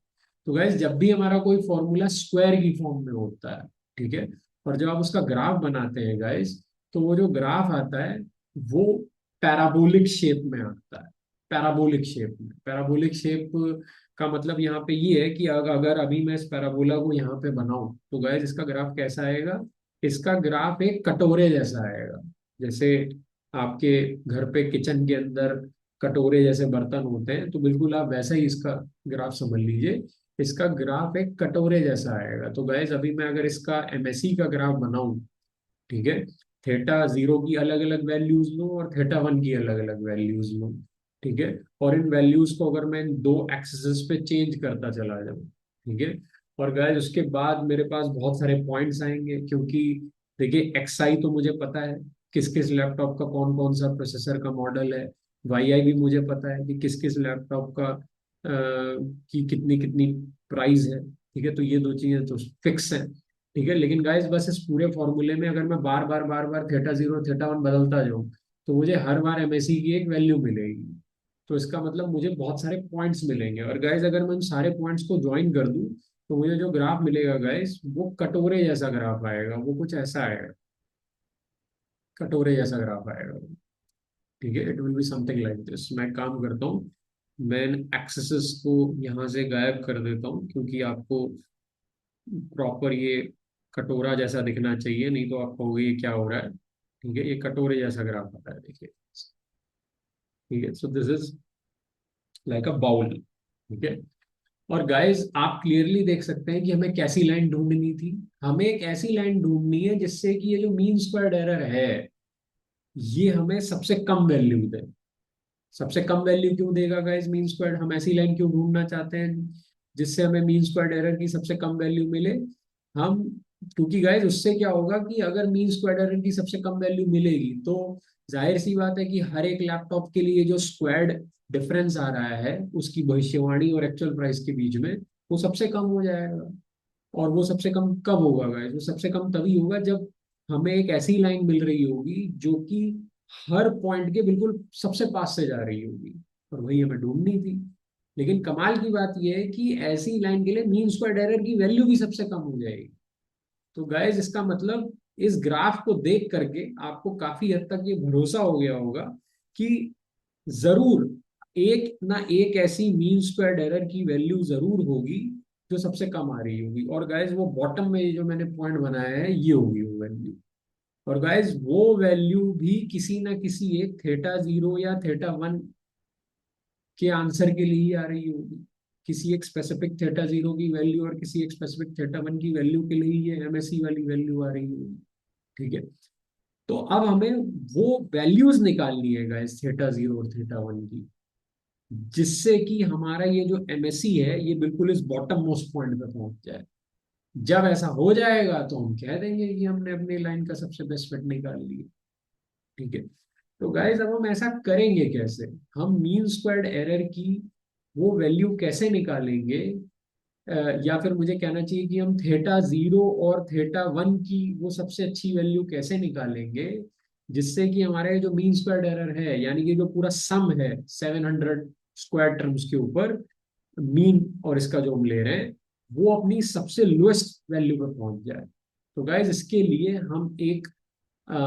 तो गाइस जब भी हमारा कोई फॉर्मूला स्क्वायर की फॉर्म में होता है, ठीक है, और जब आप उसका ग्राफ बनाते हैं गाइस, तो वो जो ग्राफ आता है वो पैराबोलिक शेप में आता है। पैराबोलिक शेप में, पैराबोलिक शेप का मतलब यहाँ पे ये है कि अगर अभी मैं इस पैराबोला को यहाँ पे बनाऊं तो गाइस इसका ग्राफ कैसा आएगा? इसका ग्राफ एक कटोरे जैसा आएगा। जैसे आपके घर पे किचन के अंदर कटोरे जैसे बर्तन होते हैं, तो बिल्कुल आप वैसा ही इसका ग्राफ समझ लीजिए। इसका ग्राफ एक कटोरे जैसा आएगा। तो गाइस अभी मैं अगर इसका MSE का ग्राफ बनाऊं, ठीक है, थेटा जीरो की अलग अलग वैल्यूज लूं और थेटा वन की अलग अलग वैल्यूज लूं, ठीक है, और इन वैल्यूज को अगर मैं इन दो एक्सिस पे चेंज करता चला जाऊं, ठीक है, और गाइस उसके बाद मेरे पास बहुत सारे पॉइंट्स आएंगे, क्योंकि देखिए XI तो मुझे पता है किस किस लैपटॉप का कौन कौन सा प्रोसेसर का मॉडल है, YI भी मुझे पता है कि किस किस लैपटॉप का की कितनी कितनी प्राइस है, ठीक है। तो ये दो चीजें तो फिक्स है, ठीक है। लेकिन गाइस बस इस पूरे फॉर्मूले में अगर मैं बार बार थेटा जीरो थेटा वन बदलता जाऊं, तो मुझे हर बार MSE की एक वैल्यू मिलेगी। तो इसका मतलब मुझे बहुत सारे पॉइंट्स मिलेंगे, और गाइस अगर मैं उन सारे पॉइंट्स को ज्वाइन कर दूं तो मुझे जो ग्राफ मिलेगा गाइस वो कटोरे जैसा ग्राफ आएगा, वो कुछ ऐसा आएगा, कटोरे जैसा ग्राफ आएगा, ठीक है। It will be something like this. मैं काम करता हूँ, मैं एक्सेस को यहाँ से गायब कर देता हूँ, क्योंकि आपको प्रॉपर ये कटोरा जैसा दिखना चाहिए, नहीं तो आप कहोगे ये क्या हो रहा है, ठीक है। ये कटोरे जैसा ग्राफ आता है, देखिए, ठीक है। So this is like a bowl, ठीक है। और गाइस आप क्लियरली देख सकते हैं कि हमें कैसी लाइन ढूंढनी थी। हमें एक ऐसी लाइन ढूंढनी है जिससे कि ये जो मीन स्क्वायर्ड एरर है ये हमें सबसे कम वैल्यू दे। सबसे कम वैल्यू क्यों देगा गाइस मीन स्क्वायर्ड? हम ऐसी लाइन क्यों ढूंढना चाहते हैं जिससे हमें मीन स्क्वायर्ड एरर की सबसे कम वैल्यू मिले? हम, क्योंकि गाइस उससे क्या होगा कि अगर मीन स्क्वायर्ड एरर की सबसे कम वैल्यू मिलेगी तो जाहिर सी बात है कि हर एक लैपटॉप के लिए जो स्क्वायर्ड डिफरेंस आ रहा है उसकी भविष्यवाणी और एक्चुअल प्राइस के बीच में, वो सबसे कम हो जाएगा। और वो सबसे कम कब होगा गाइस? वो सबसे कम तभी होगा जब हमें एक ऐसी लाइन मिल रही होगी जो कि हर पॉइंट के बिल्कुल सबसे पास से जा रही होगी, और वही हमें ढूंढनी थी। लेकिन कमाल की बात यह है कि ऐसी लाइन के लिए मीन स्क्वायर्ड एरर की वैल्यू भी सबसे कम हो जाएगी। तो गाइस इसका मतलब इस ग्राफ को देख करके आपको काफी हद तक ये भरोसा हो गया होगा कि जरूर एक ना एक ऐसी मीन स्क्वायर्ड एरर की वैल्यू जरूर होगी जो सबसे कम आ रही होगी। और गाइस वो बॉटम में जो मैंने पॉइंट बनाया है ये होगी वो वैल्यू। और गाइस वो वैल्यू भी किसी ना किसी एक थेटा जीरो या थेटा वन के आंसर के लिए ही आ रही होगी। किसी एक स्पेसिफिक थेटा जीरो की वैल्यू और किसी एक स्पेसिफिक थेटा वन की वैल्यू के लिए ये MSE वाली वैल्यू आ रही होगी, ठीक है। तो अब हमें वो वैल्यूज निकालनी है गाइस थेटा जीरो और थेटा वन की। जिससे कि हमारा ये जो एमएससी है ये बिल्कुल इस बॉटम मोस्ट पॉइंट पे पहुंच जाए। जब ऐसा हो जाएगा तो हम कह देंगे कि हमने अपनी लाइन का सबसे बेस्ट फिट निकाल लिया। ठीक है। तो गाइस अब हम ऐसा करेंगे कैसे? हम मीन स्क्वायर्ड एरर की वो वैल्यू कैसे निकालेंगे? या फिर मुझे कहना चाहिए कि हम थेटा जीरो और थेटा वन की वो सबसे अच्छी वैल्यू कैसे निकालेंगे, जिससे कि हमारा ये जो मीन स्क्वायर्ड एरर है, यानी कि जो पूरा सम है 700 स्क्वायर टर्म्स के ऊपर, मीन और इसका जो हम ले रहे हैं, वो अपनी सबसे लोएस्ट वैल्यू पर पहुंच जाए। तो गाइज इसके लिए अ,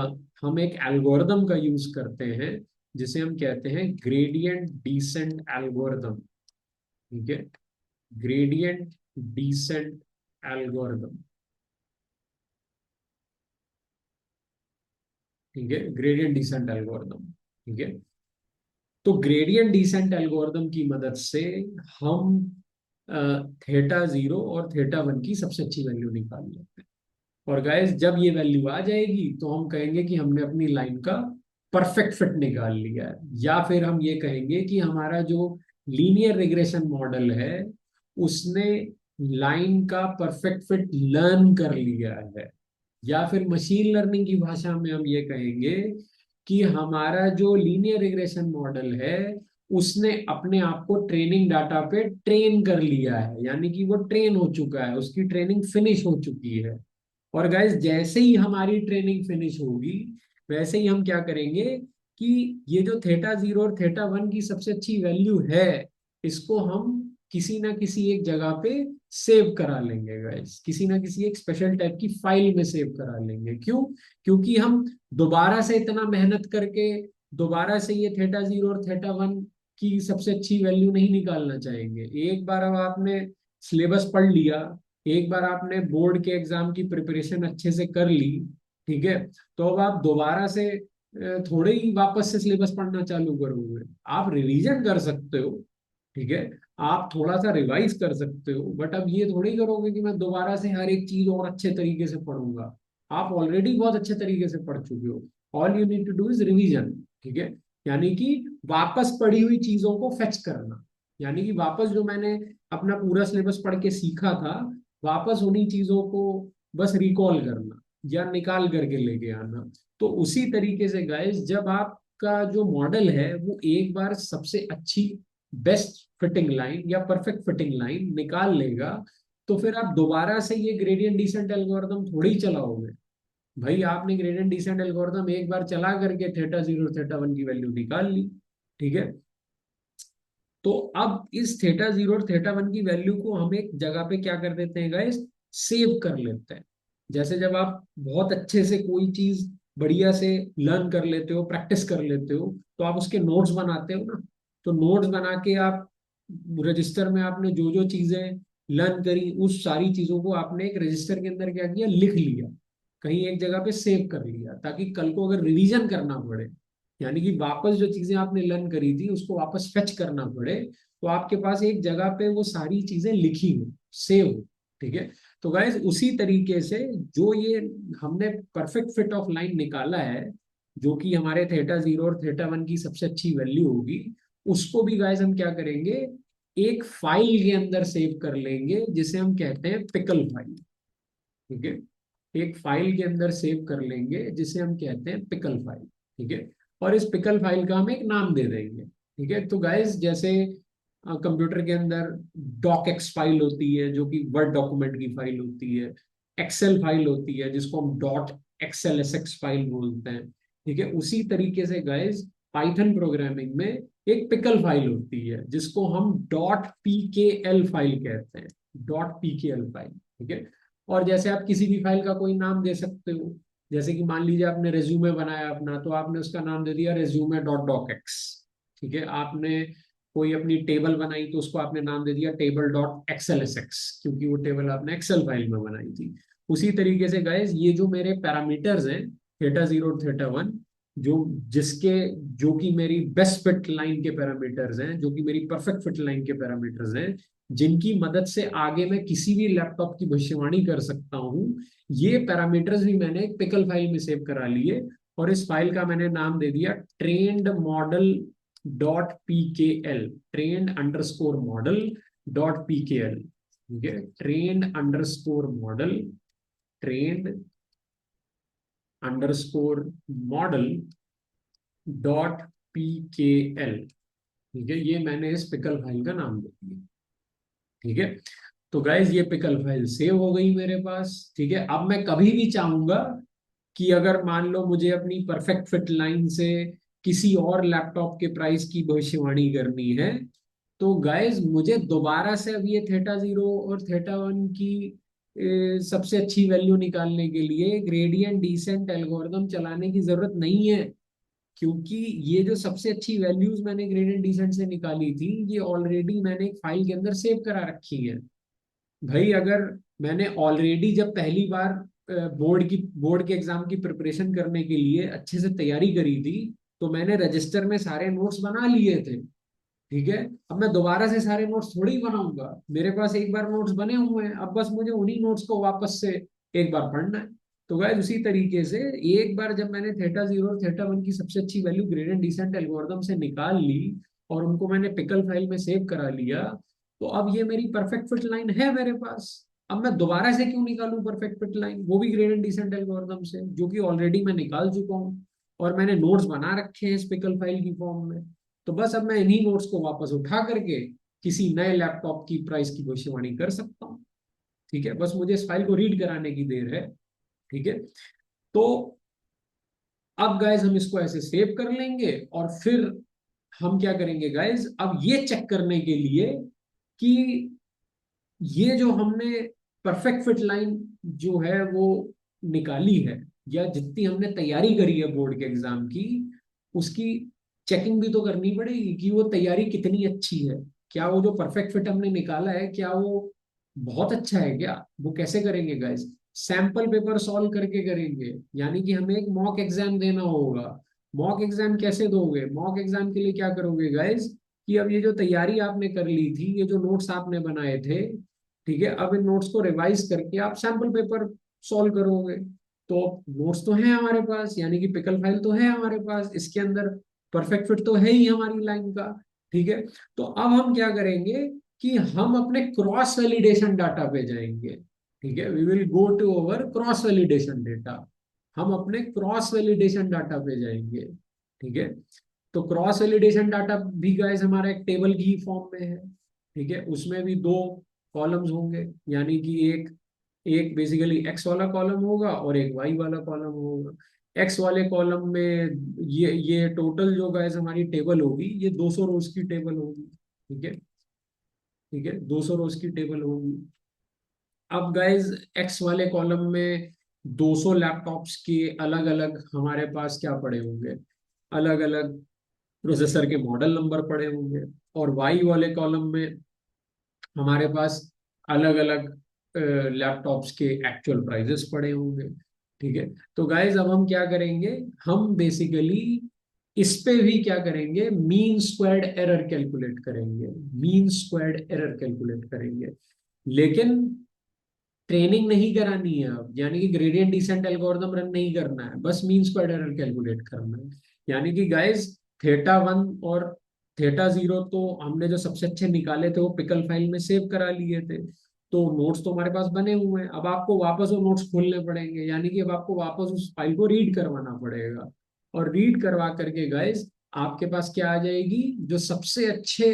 हम एक एल्गोरिदम का यूज करते हैं, जिसे हम कहते हैं ग्रेडियंट डिसेंट एल्गोरिदम। ठीक है। Gradient descent algorithm. ठीक है, ग्रेडियंट डिसेंट एल्गोरिदम। ठीक है। तो ग्रेडियंट डिसेंट एल्गोरिदम की मदद से हम थेटा जीरो और थेटा वन की सबसे अच्छी वैल्यू निकाल लेते हैं। और गाइस जब ये वैल्यू आ जाएगी तो हम कहेंगे कि हमने अपनी लाइन का परफेक्ट फिट निकाल लिया है, या फिर हम ये कहेंगे कि हमारा जो लीनियर रिग्रेशन मॉडल है उसने लाइन का परफेक्ट फिट लर्न कर लिया है। या फिर मशीन लर्निंग की भाषा में हम ये कहेंगे कि हमारा जो लीनियर रिग्रेशन मॉडल है उसने अपने आप को ट्रेनिंग डाटा पे ट्रेन कर लिया है, यानी कि वो ट्रेन हो चुका है, उसकी ट्रेनिंग फिनिश हो चुकी है। और गाइस जैसे ही हमारी ट्रेनिंग फिनिश होगी, वैसे ही हम क्या करेंगे कि ये जो थेटा जीरो और थेटा वन की सबसे अच्छी वैल्यू है, इसको हम किसी ना किसी एक जगह पे सेव करा लेंगे गाइस, किसी ना किसी एक स्पेशल टाइप की फाइल में सेव करा लेंगे। क्यों? क्योंकि हम दोबारा से इतना मेहनत करके दोबारा से ये थेटा जीरो और थेटा वन की सबसे अच्छी वैल्यू नहीं निकालना चाहेंगे। एक बार अब आपने सिलेबस पढ़ लिया, एक बार आपने बोर्ड के एग्जाम की प्रिपरेशन अच्छे से कर ली, ठीक है, तो अब आप दोबारा से थोड़े ही वापस से सिलेबस पढ़ना चालू करोगे। आप रिवीजन कर सकते हो, ठीक है, आप थोड़ा सा रिवाइज कर सकते हो, बट अब ये थोड़ी करोगे कि मैं दोबारा से हर एक चीज और अच्छे तरीके से पढ़ूंगा। आप ऑलरेडी बहुत अच्छे तरीके से पढ़ चुके हो। All you need to do is revision. ठीक है। यानी कि वापस पढ़ी हुई चीजों को फेच करना, यानी कि वापस जो मैंने अपना पूरा सिलेबस पढ़ के सीखा था, वापस उन्हीं चीजों को बस रिकॉल करना या निकाल करके लेके आना। तो उसी तरीके से गाइस जब आपका जो मॉडल है वो एक बार सबसे अच्छी बेस्ट फिटिंग लाइन या परफेक्ट फिटिंग लाइन निकाल लेगा, तो फिर आप दोबारा से ये ग्रेडियंट डिसेंट एल्गोरिदम थोड़ी चलाओगे। भाई आपने ग्रेडियंट डिसेंट एल्गोरिदम एक बार चला करके थेटा जीरो थेटा वन की वैल्यू निकाल ली। ठीक है। तो अब इस थेटा जीरो और थेटा वन की वैल्यू को हम एक जगह पे क्या कर देते हैं गाइस, सेव कर लेते हैं। जैसे जब आप बहुत अच्छे से कोई चीज बढ़िया से लर्न कर लेते हो, प्रैक्टिस कर लेते हो, तो आप उसके नोट्स बनाते हो ना। तो नोट्स बना के आप रजिस्टर में आपने जो जो चीजें लर्न करी उस सारी चीजों को आपने एक रजिस्टर के अंदर क्या किया, लिख लिया, कहीं एक जगह पे सेव कर लिया, ताकि कल को अगर रिवीजन करना पड़े, यानी कि वापस जो चीजें आपने लर्न करी थी उसको वापस फेच करना पड़े, तो आपके पास एक जगह पे वो सारी चीजें लिखी हो, सेव हो। ठीक है। तो गाइज उसी तरीके से जो ये हमने परफेक्ट फिट ऑफ लाइन निकाला है, जो कि हमारे थेटा जीरो और थेटा वन की सबसे अच्छी वैल्यू होगी, उसको भी गाइज हम क्या करेंगे, एक फाइल के अंदर सेव कर लेंगे, जिसे हम कहते हैं पिकल फाइल। ठीक है। एक फाइल के अंदर सेव कर लेंगे जिसे हम कहते हैं पिकल फाइल। ठीक है। और इस पिकल फाइल का हम एक नाम दे देंगे। ठीक है। तो गाइस जैसे कंप्यूटर के अंदर डॉक एक्स फाइल होती है जो कि वर्ड डॉक्यूमेंट की फाइल होती है, एक्सेल फाइल होती है जिसको हम dot XL S x file बोलते हैं। ठीक है। उसी तरीके से गाइस पाइथन प्रोग्रामिंग में एक पिकल फाइल होती है जिसको हम डॉट पी के एल फाइल कहते हैं, डॉट पी के एल फाइल। ठीक है। और जैसे आप किसी भी फाइल का कोई नाम दे सकते हो, जैसे कि मान लीजिए आपने रेज्यूमे बनाया अपना, तो आपने उसका नाम दे दिया रेज्यूमे डॉट डॉक एक्स। ठीक है। आपने कोई अपनी टेबल बनाई तो उसको आपने नाम दे दिया table dot XL S x, क्योंकि वो टेबल आपने एक्सेल फाइल में बनाई थी। उसी तरीके से गाइस ये जो मेरे पैरामीटर्स हैं थेटा जीरो और थेटा वन, जो जिसके जो कि मेरी बेस्ट फिट लाइन के पैरामीटर्स हैं, जो कि मेरी परफेक्ट फिट लाइन के पैरामीटर्स हैं, जिनकी मदद से आगे मैं किसी भी लैपटॉप की भविष्यवाणी कर सकता हूँ, ये पैरामीटर्स भी मैंने एक पिकल फाइल में सेव करा लिए। और इस फाइल का मैंने नाम दे दिया trained model .pkl, trained underscore model .pkl, ठीक है, trained underscore model, trained underscore model .pkl, ठीक है, ये मैंने इस पिकल फाइल का नाम दे दिया। ठीक है, तो गाइज ये पिकल फाइल सेव हो गई मेरे पास। ठीक है, अब मैं कभी भी चाहूंगा कि अगर मान लो मुझे अपनी परफेक्ट फिट लाइन से किसी और लैपटॉप के प्राइस की भविष्यवाणी करनी है, तो गाइज मुझे दोबारा से अब ये थेटा जीरो और थेटा वन की सबसे अच्छी वैल्यू निकालने के लिए ग्रेडियंट डिसेंट एल्गोरिदम चलाने की जरूरत नहीं है, क्योंकि ये जो सबसे अच्छी वैल्यूज मैंने ग्रेडियंट डिसेंट से निकाली थी, ये ऑलरेडी मैंने एक फाइल के अंदर सेव करा रखी है। भाई अगर मैंने ऑलरेडी जब पहली बार बोर्ड के एग्जाम की प्रिपरेशन करने के लिए अच्छे से तैयारी करी थी, तो मैंने रजिस्टर में सारे नोट्स बना लिए थे। ठीक है, अब मैं दोबारा से सारे नोट्स थोड़ी ही बनाऊंगा, मेरे पास एक बार नोट्स बने हुए हैं, अब बस मुझे उन्हीं नोट्स को वापस से एक बार पढ़ना है। तो गाइस उसी तरीके से एक बार जब मैंने थेटा जीरो और थेटा वन की सबसे अच्छी वैल्यू ग्रेडियंट डिसेंट एल्गोरिदम से निकाल ली और उनको मैंने पिकल फाइल में सेव करा लिया, तो अब ये मेरी परफेक्ट फिट लाइन है मेरे पास। अब मैं दोबारा से क्यों निकालूं परफेक्ट फिट लाइन, वो भी ग्रेडियंट डिसेंट एल्गोरिदम से, जो कि ऑलरेडी मैं निकाल चुका हूँ और मैंने नोट्स बना रखे हैं इस पिकल फाइल की फॉर्म में। तो बस अब मैं इन्हीं नोट्स को वापस उठा करके किसी नए लैपटॉप की प्राइस की भविष्यवाणी कर सकता हूँ। ठीक है, बस मुझे इस फाइल को रीड कराने की देर है। ठीक है, तो अब गाइज हम इसको ऐसे सेव कर लेंगे और फिर हम क्या करेंगे गाइज, अब ये चेक करने के लिए कि ये जो हमने परफेक्ट फिट लाइन जो है वो निकाली है, या जितनी हमने तैयारी करी है बोर्ड के एग्जाम की, उसकी चेकिंग भी तो करनी पड़ेगी कि वो तैयारी कितनी अच्छी है। क्या वो जो परफेक्ट फिट हमने निकाला है, क्या वो बहुत अच्छा है क्या? वो कैसे करेंगे गाइस? सैंपल पेपर सॉल्व करके करेंगे, यानी कि हमें एक मॉक एग्जाम देना होगा। मॉक एग्जाम कैसे दोगे? मॉक एग्जाम के लिए क्या करोगे गाइस, कि अब ये जो तैयारी आपने कर ली थी, ये जो नोट्स आपने बनाए थे, ठीक है, अब इन नोट्स को रिवाइज करके आप सैंपल पेपर सॉल्व करोगे। तो नोट्स तो है हमारे पास, यानी कि पिकल फाइल तो है हमारे पास, इसके अंदर परफेक्ट फिट तो है ही हमारी लाइन का। ठीक है, तो अब हम क्या करेंगे कि हम अपने क्रॉस वैलिडेशन डाटा पे जाएंगे। ठीक है, we will go to over cross validation data. हम अपने क्रॉस वैलिडेशन डाटा पे जाएंगे। ठीक है, तो क्रॉस वैलिडेशन डाटा भी गाइस हमारा एक टेबल की फॉर्म में है। ठीक है, उसमें भी दो कॉलम्स होंगे, यानी कि एक एक बेसिकली एक्स वाला कॉलम होगा और एक वाई वाला कॉलम होगा। एक्स वाले कॉलम में ये टोटल जो गाइस हमारी टेबल होगी, ये 200 रोज की टेबल होगी। ठीक है, ठीक है, 200 रोज की टेबल होगी। अब गाइस एक्स वाले कॉलम में 200 लैपटॉप्स के अलग अलग हमारे पास क्या पड़े होंगे, अलग अलग प्रोसेसर के मॉडल नंबर पड़े होंगे। और वाई वाले कॉलम में हमारे पास अलग अलग लैपटॉप्स के एक्चुअल प्राइजेस पड़े होंगे। ठीक है, तो गाइज अब हम क्या करेंगे, हम बेसिकली इस पे भी क्या करेंगे, मीन स्क्वायर्ड एरर कैलकुलेट करेंगे। मीन स्क्वायर्ड एरर कैलकुलेट करेंगे, लेकिन ट्रेनिंग नहीं करानी है अब, यानी कि ग्रेडियंट डिसेंट एल्गोरिदम रन नहीं करना है, बस मीन स्क्वायर्ड एरर कैलकुलेट करना है। यानी कि गाइस थेटा वन और थेटा जीरो तो हमने जो सबसे अच्छे निकाले थे वो पिकल फाइल में सेव करा लिए थे, तो नोट्स तो हमारे पास बने हुए हैं। अब आपको वापस वो नोट्स खोलने पड़ेंगे, यानी कि अब आपको वापस उस फाइल को रीड करवाना पड़ेगा। और रीड करवा करके गाइस आपके पास क्या आ जाएगी, जो सबसे अच्छे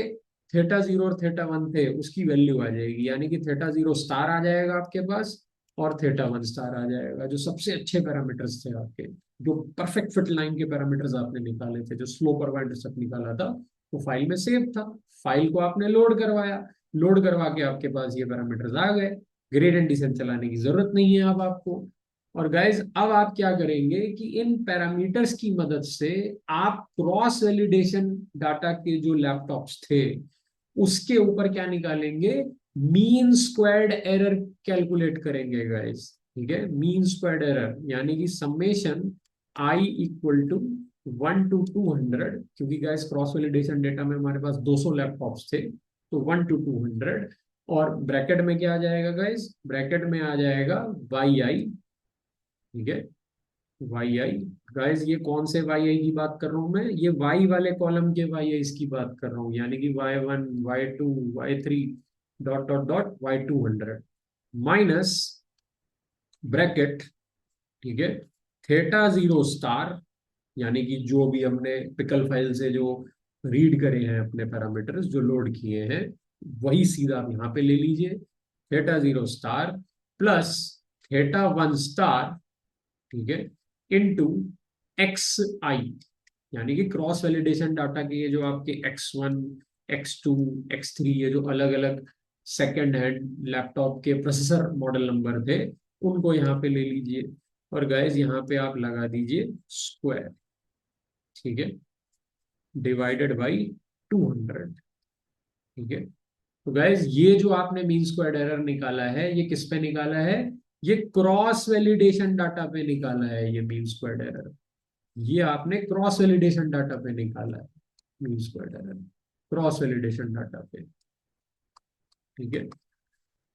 थेटा जीरो और थेटा वन थे उसकी वैल्यू आ जाएगी, यानी कि थेटा जीरो स्टार आ जाएगा आपके पास और थेटा वन स्टार आ जाएगा, जो सबसे अच्छे पैरामीटर्स थे आपके, जो परफेक्ट फिट लाइन के पैरामीटर्स आपने निकाले थे, जो स्लो परवा इंटरसेप्ट निकाला था, वो फाइल में सेव था। फाइल को आपने लोड करवाया, लोड करवा के आपके पास ये पैरामीटर्स आ गए, ग्रेडियंट डिसेंट चलाने की जरूरत नहीं है अब आपको। और गाइज अब आप क्या करेंगे कि इन पैरामीटर्स की मदद से आप क्रॉस वैलिडेशन डाटा के जो लैपटॉप्स थे उसके ऊपर क्या निकालेंगे, मीन स्क्वायर्ड एरर कैलकुलेट करेंगे गाइस। ठीक है, मीन स्क्वायर्ड एरर यानी कि summation I equal to 1 to 200, क्योंकि गाइस क्रॉस वैलिडेशन डेटा में हमारे पास 200 लैपटॉप्स थे, तो 1 to 200। और ब्रैकेट में क्या आ जाएगा गाइस, ब्रैकेट में आ जाएगा वाई आई। ठीक है, वाई आई। गाइस ये कौन से वाई आई की बात कर रहा हूं मैं, ये वाई वाले कॉलम के वाई आई की बात कर रहा हूँ, यानी कि Y1 Y2 Y3 dot dot dot Y200 minus bracket, ठीक है, थेटा जीरो स्टार, यानी कि जो भी हमने पिकल फाइल से जो रीड करे हैं अपने पैरामीटर्स जो लोड किए हैं, वही सीधा आप यहाँ पे ले लीजिए, theta zero star plus theta one star, ठीक है, इनटू एक्स आई, यानी कि क्रॉस वैलिडेशन डाटा के ये जो आपके X1 X2 X3 ये जो अलग अलग सेकंड हैंड लैपटॉप के प्रोसेसर मॉडल नंबर थे, उनको यहाँ पे ले लीजिए और गाइस यहाँ पे आप लगा दीजिए स्क्वायर, ठीक है, डिवाइडेड बाई 200, ठीक है। तो गाइज ये जो आपने मीन स्क्वायर्ड एरर निकाला है, ये किस पे निकाला है, ये क्रॉस वैलिडेशन डाटा पे निकाला है, ये मीन स्क्वायर्ड एरर, ये आपने क्रॉस वैलिडेशन डाटा पे निकाला है, mean squared error cross validation data पे, ठीक है।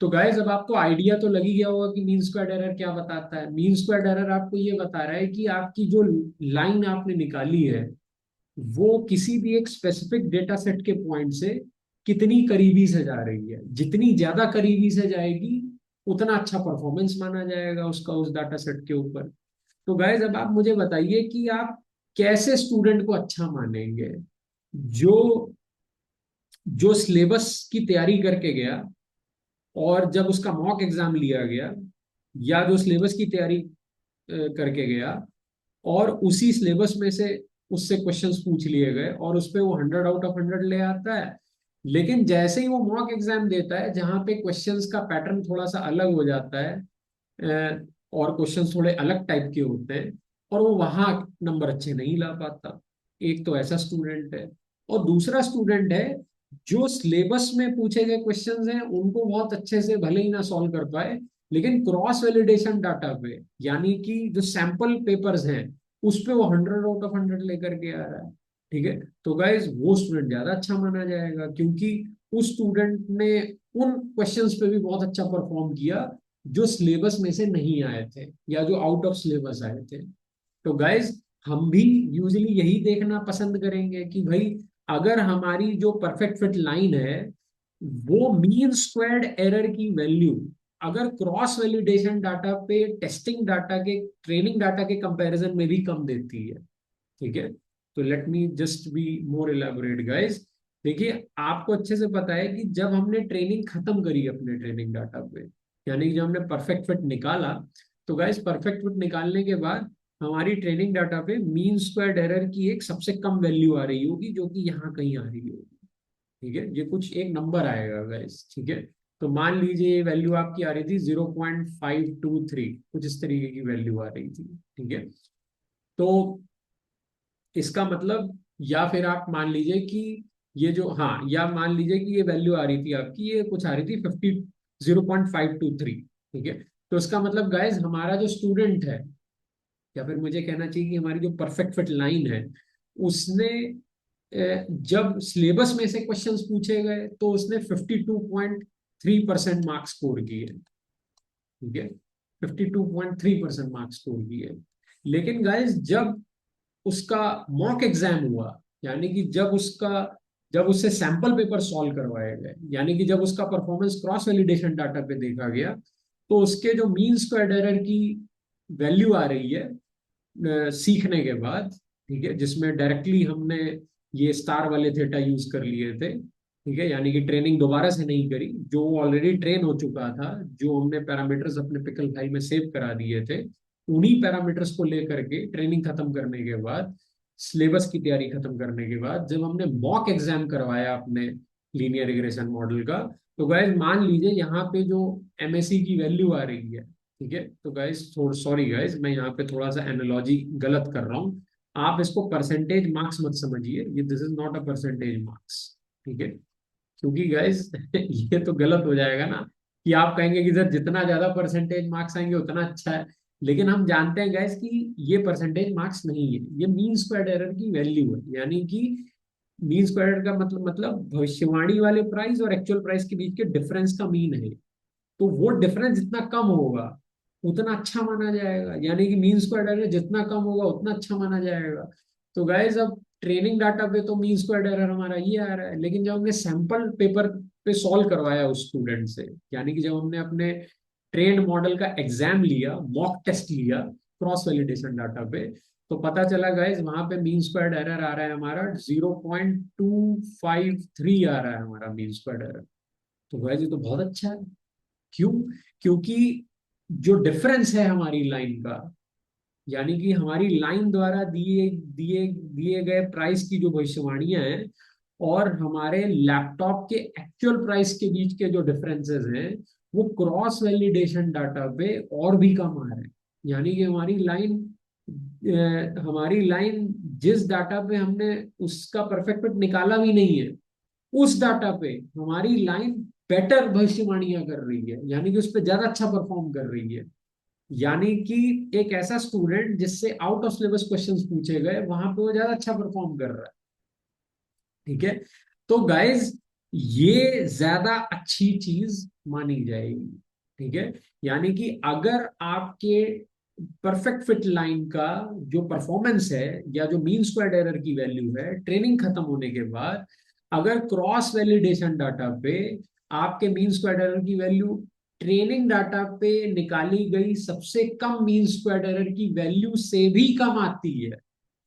तो गाइज अब आपको आइडिया तो लग ही गया होगा कि मीन स्क्वायर्ड एरर क्या बताता है। मीन स्क्वायर्ड एरर आपको ये बता रहा है कि आपकी जो लाइन आपने निकाली है वो किसी भी एक स्पेसिफिक डेटा सेट के पॉइंट से कितनी करीबी से जा रही है, जितनी ज्यादा करीबी से जाएगी उतना अच्छा परफॉर्मेंस माना जाएगा उसका उस डाटा सेट के ऊपर। तो गाइज अब आप मुझे बताइए कि आप कैसे स्टूडेंट को अच्छा मानेंगे, जो जो सिलेबस की तैयारी करके गया और जब उसका मॉक एग्जाम लिया गया, या जो सिलेबस की तैयारी करके गया और उसी सिलेबस में से उससे क्वेश्चंस पूछ लिए गए और उस पे वो 100 आउट ऑफ 100 ले आता है, लेकिन जैसे ही वो मॉक एग्जाम देता है जहां पे क्वेश्चंस का पैटर्न थोड़ा सा अलग हो जाता है, और क्वेश्चंस थोड़े अलग टाइप के होते हैं, और वो वहां नंबर अच्छे नहीं ला पाता। एक तो ऐसा स्टूडेंट है, और दूसरा स्टूडेंट है जो सिलेबस में पूछे गए क्वेश्चंस हैं उनको बहुत अच्छे से भले ही ना सॉल्व कर पाए, लेकिन क्रॉस वैलिडेशन डाटा पे, यानी कि जो सैंपल पेपर्स हैं उस पे वो 100 आउट ऑफ 100 लेकर के आ रहा है, ठीक है। तो गाइज वो स्टूडेंट ज्यादा अच्छा माना जाएगा, क्योंकि उस स्टूडेंट ने उन क्वेश्चंस पे भी बहुत अच्छा परफॉर्म किया जो सिलेबस में से नहीं आए थे या जो आउट ऑफ सिलेबस आए थे। तो गाइज हम भी यूजली यही देखना पसंद करेंगे कि भाई अगर हमारी जो परफेक्ट फिट लाइन है वो मीन स्क्वायर्ड एरर की वैल्यू अगर क्रॉस वैलिडेशन डाटा पे टेस्टिंग डाटा के ट्रेनिंग डाटा के कंपैरिजन में भी कम देती है, ठीक है। तो let me just be more elaborate guys. देखिए आपको अच्छे से पता है कि जब हमने ट्रेनिंग खत्म करी अपने ट्रेनिंग डाटा पे, यानी कि जब हमने परफेक्ट फिट निकाला, तो गाइस परफेक्ट फिट निकालने के बाद हमारी ट्रेनिंग डाटा पे मीन स्क्वायर्ड एरर की एक सबसे कम वैल्यू आ रही होगी जो कि यहाँ कहीं आ रही होगी, ठीक है। ये कुछ एक नंबर आएगा गाइस, ठीक है। तो मान लीजिए ये वैल्यू आपकी आ रही थी 0.523, कुछ इस तरीके की वैल्यू आ रही थी, ठीक है। तो इसका मतलब, या फिर आप मान लीजिए कि ये जो, हाँ, या मान लीजिए कि ये वैल्यू आ रही थी आपकी, ये कुछ आ रही थी 0.523, ठीक है। तो इसका मतलब गाइज हमारा जो स्टूडेंट है, या फिर मुझे कहना चाहिए कि हमारी जो परफेक्ट फिट लाइन है, उसने जब सिलेबस में से क्वेश्चंस पूछे गए तो उसने 52.3% मार्क्स स्कोर किए, ठीक है, 52.3% मार्क्स स्कोर किए। लेकिन गाइज जब उसका मॉक एग्जाम हुआ, यानी कि जब उससे सैंपल पेपर सॉल्व करवाए गए, यानी कि जब उसका परफॉर्मेंस क्रॉस वैलिडेशन डाटा पे देखा गया, तो उसके जो मीन स्क्वायर्ड एरर की वैल्यू आ रही है सीखने के बाद, ठीक है, जिसमें डायरेक्टली हमने ये स्टार वाले थेटा यूज कर लिए थे, ठीक है, यानी कि ट्रेनिंग दोबारा से नहीं करी, जो ऑलरेडी ट्रेन हो चुका था, जो हमने पैरामीटर्स अपने पिकल फाइल में सेव करा दिए थे, उन्हीं पैरामीटर्स को लेकर के ट्रेनिंग खत्म करने के बाद, सिलेबस की तैयारी खत्म करने के बाद, जब हमने मॉक एग्जाम करवाया अपने लीनियर रिग्रेशन मॉडल का, तो गाइस मान लीजिए यहाँ पे जो एमएससी की वैल्यू आ रही है, ठीक है। तो गाइस थोड़ा सॉरी गाइस, मैं यहाँ पे थोड़ा सा एनालॉजी गलत कर रहा हूँ, आप इसको परसेंटेज मार्क्स मत समझिए, ये this is not a percentage marks, ठीक है। क्योंकि गाइस ये तो गलत हो जाएगा ना, कि आप कहेंगे कि सर जितना ज्यादा परसेंटेज मार्क्स आएंगे उतना अच्छा है, लेकिन हम जानते हैं गाइस कि ये परसेंटेज मार्क्स नहीं है, ये मीन स्क्वायर्ड एरर की वैल्यू है, यानी कि मीन स्क्वायर्ड का मतलब भविष्यवाणी वाले प्राइस और एक्चुअल प्राइस के बीच के डिफरेंस का मीन है। तो वो डिफरेंस जितना कम होगा, उतना अच्छा माना जाएगा, यानी कि मीन स्क्वायर्ड एरर जितना कम होगा उतना अच्छा माना जाएगा। तो गाइज अब ट्रेनिंग डाटा पे तो मीन स्क्वायर्ड एरर हमारा ये आ रहा है, लेकिन जब हमने सैंपल पेपर पे सॉल्व करवाया उस स्टूडेंट से, यानी कि जब हमने अपने ट्रेंड मॉडल का एग्जाम लिया, मॉक टेस्ट लिया क्रॉस वैलिडेशन डाटा पे, तो पता चला गाइज वहां पे मीन स्क्वायर्ड एरर आ रहा है हमारा 0.253 आ रहा है हमारा मीन स्क्वायर्ड एरर। तो गाइज ये तो बहुत अच्छा है। क्यों? क्योंकि जो डिफरेंस है हमारी लाइन का, यानी कि हमारी लाइन द्वारा दिए दिए दिए गए प्राइस की जो भविष्यवाणियां हैं और हमारे लैपटॉप के एक्चुअल प्राइस के बीच के जो डिफरेंसेस हैं, वो क्रॉस वैलिडेशन डाटा पे और भी कम आ रहे हैं। यानी कि हमारी लाइन जिस डाटा पे हमने उसका परफेक्ट फिट निकाला भी नहीं है, उस डाटा पे हमारी लाइन बेटर भविष्यवाणियां कर रही है, यानी कि उस पर ज्यादा अच्छा परफॉर्म कर रही है। यानी कि एक ऐसा स्टूडेंट जिससे आउट ऑफ सिलेबस क्वेश्चंस पूछे गए, वहां पे वो ज्यादा अच्छा परफॉर्म कर रहा है। ठीक है। तो गाइज ये ज्यादा अच्छी चीज मानी जाएगी। ठीक है। यानी कि अगर आपके परफेक्ट फिट लाइन का जो परफॉर्मेंस है या जो मीन स्क्वायर्ड एरर की वैल्यू है ट्रेनिंग खत्म होने के बाद, अगर क्रॉस वैलिडेशन डाटा पे आपके मीन स्क्वायर्ड एरर की वैल्यू ट्रेनिंग डाटा पे निकाली गई सबसे कम मीन स्क्वायर्ड एरर की वैल्यू से भी कम आती है,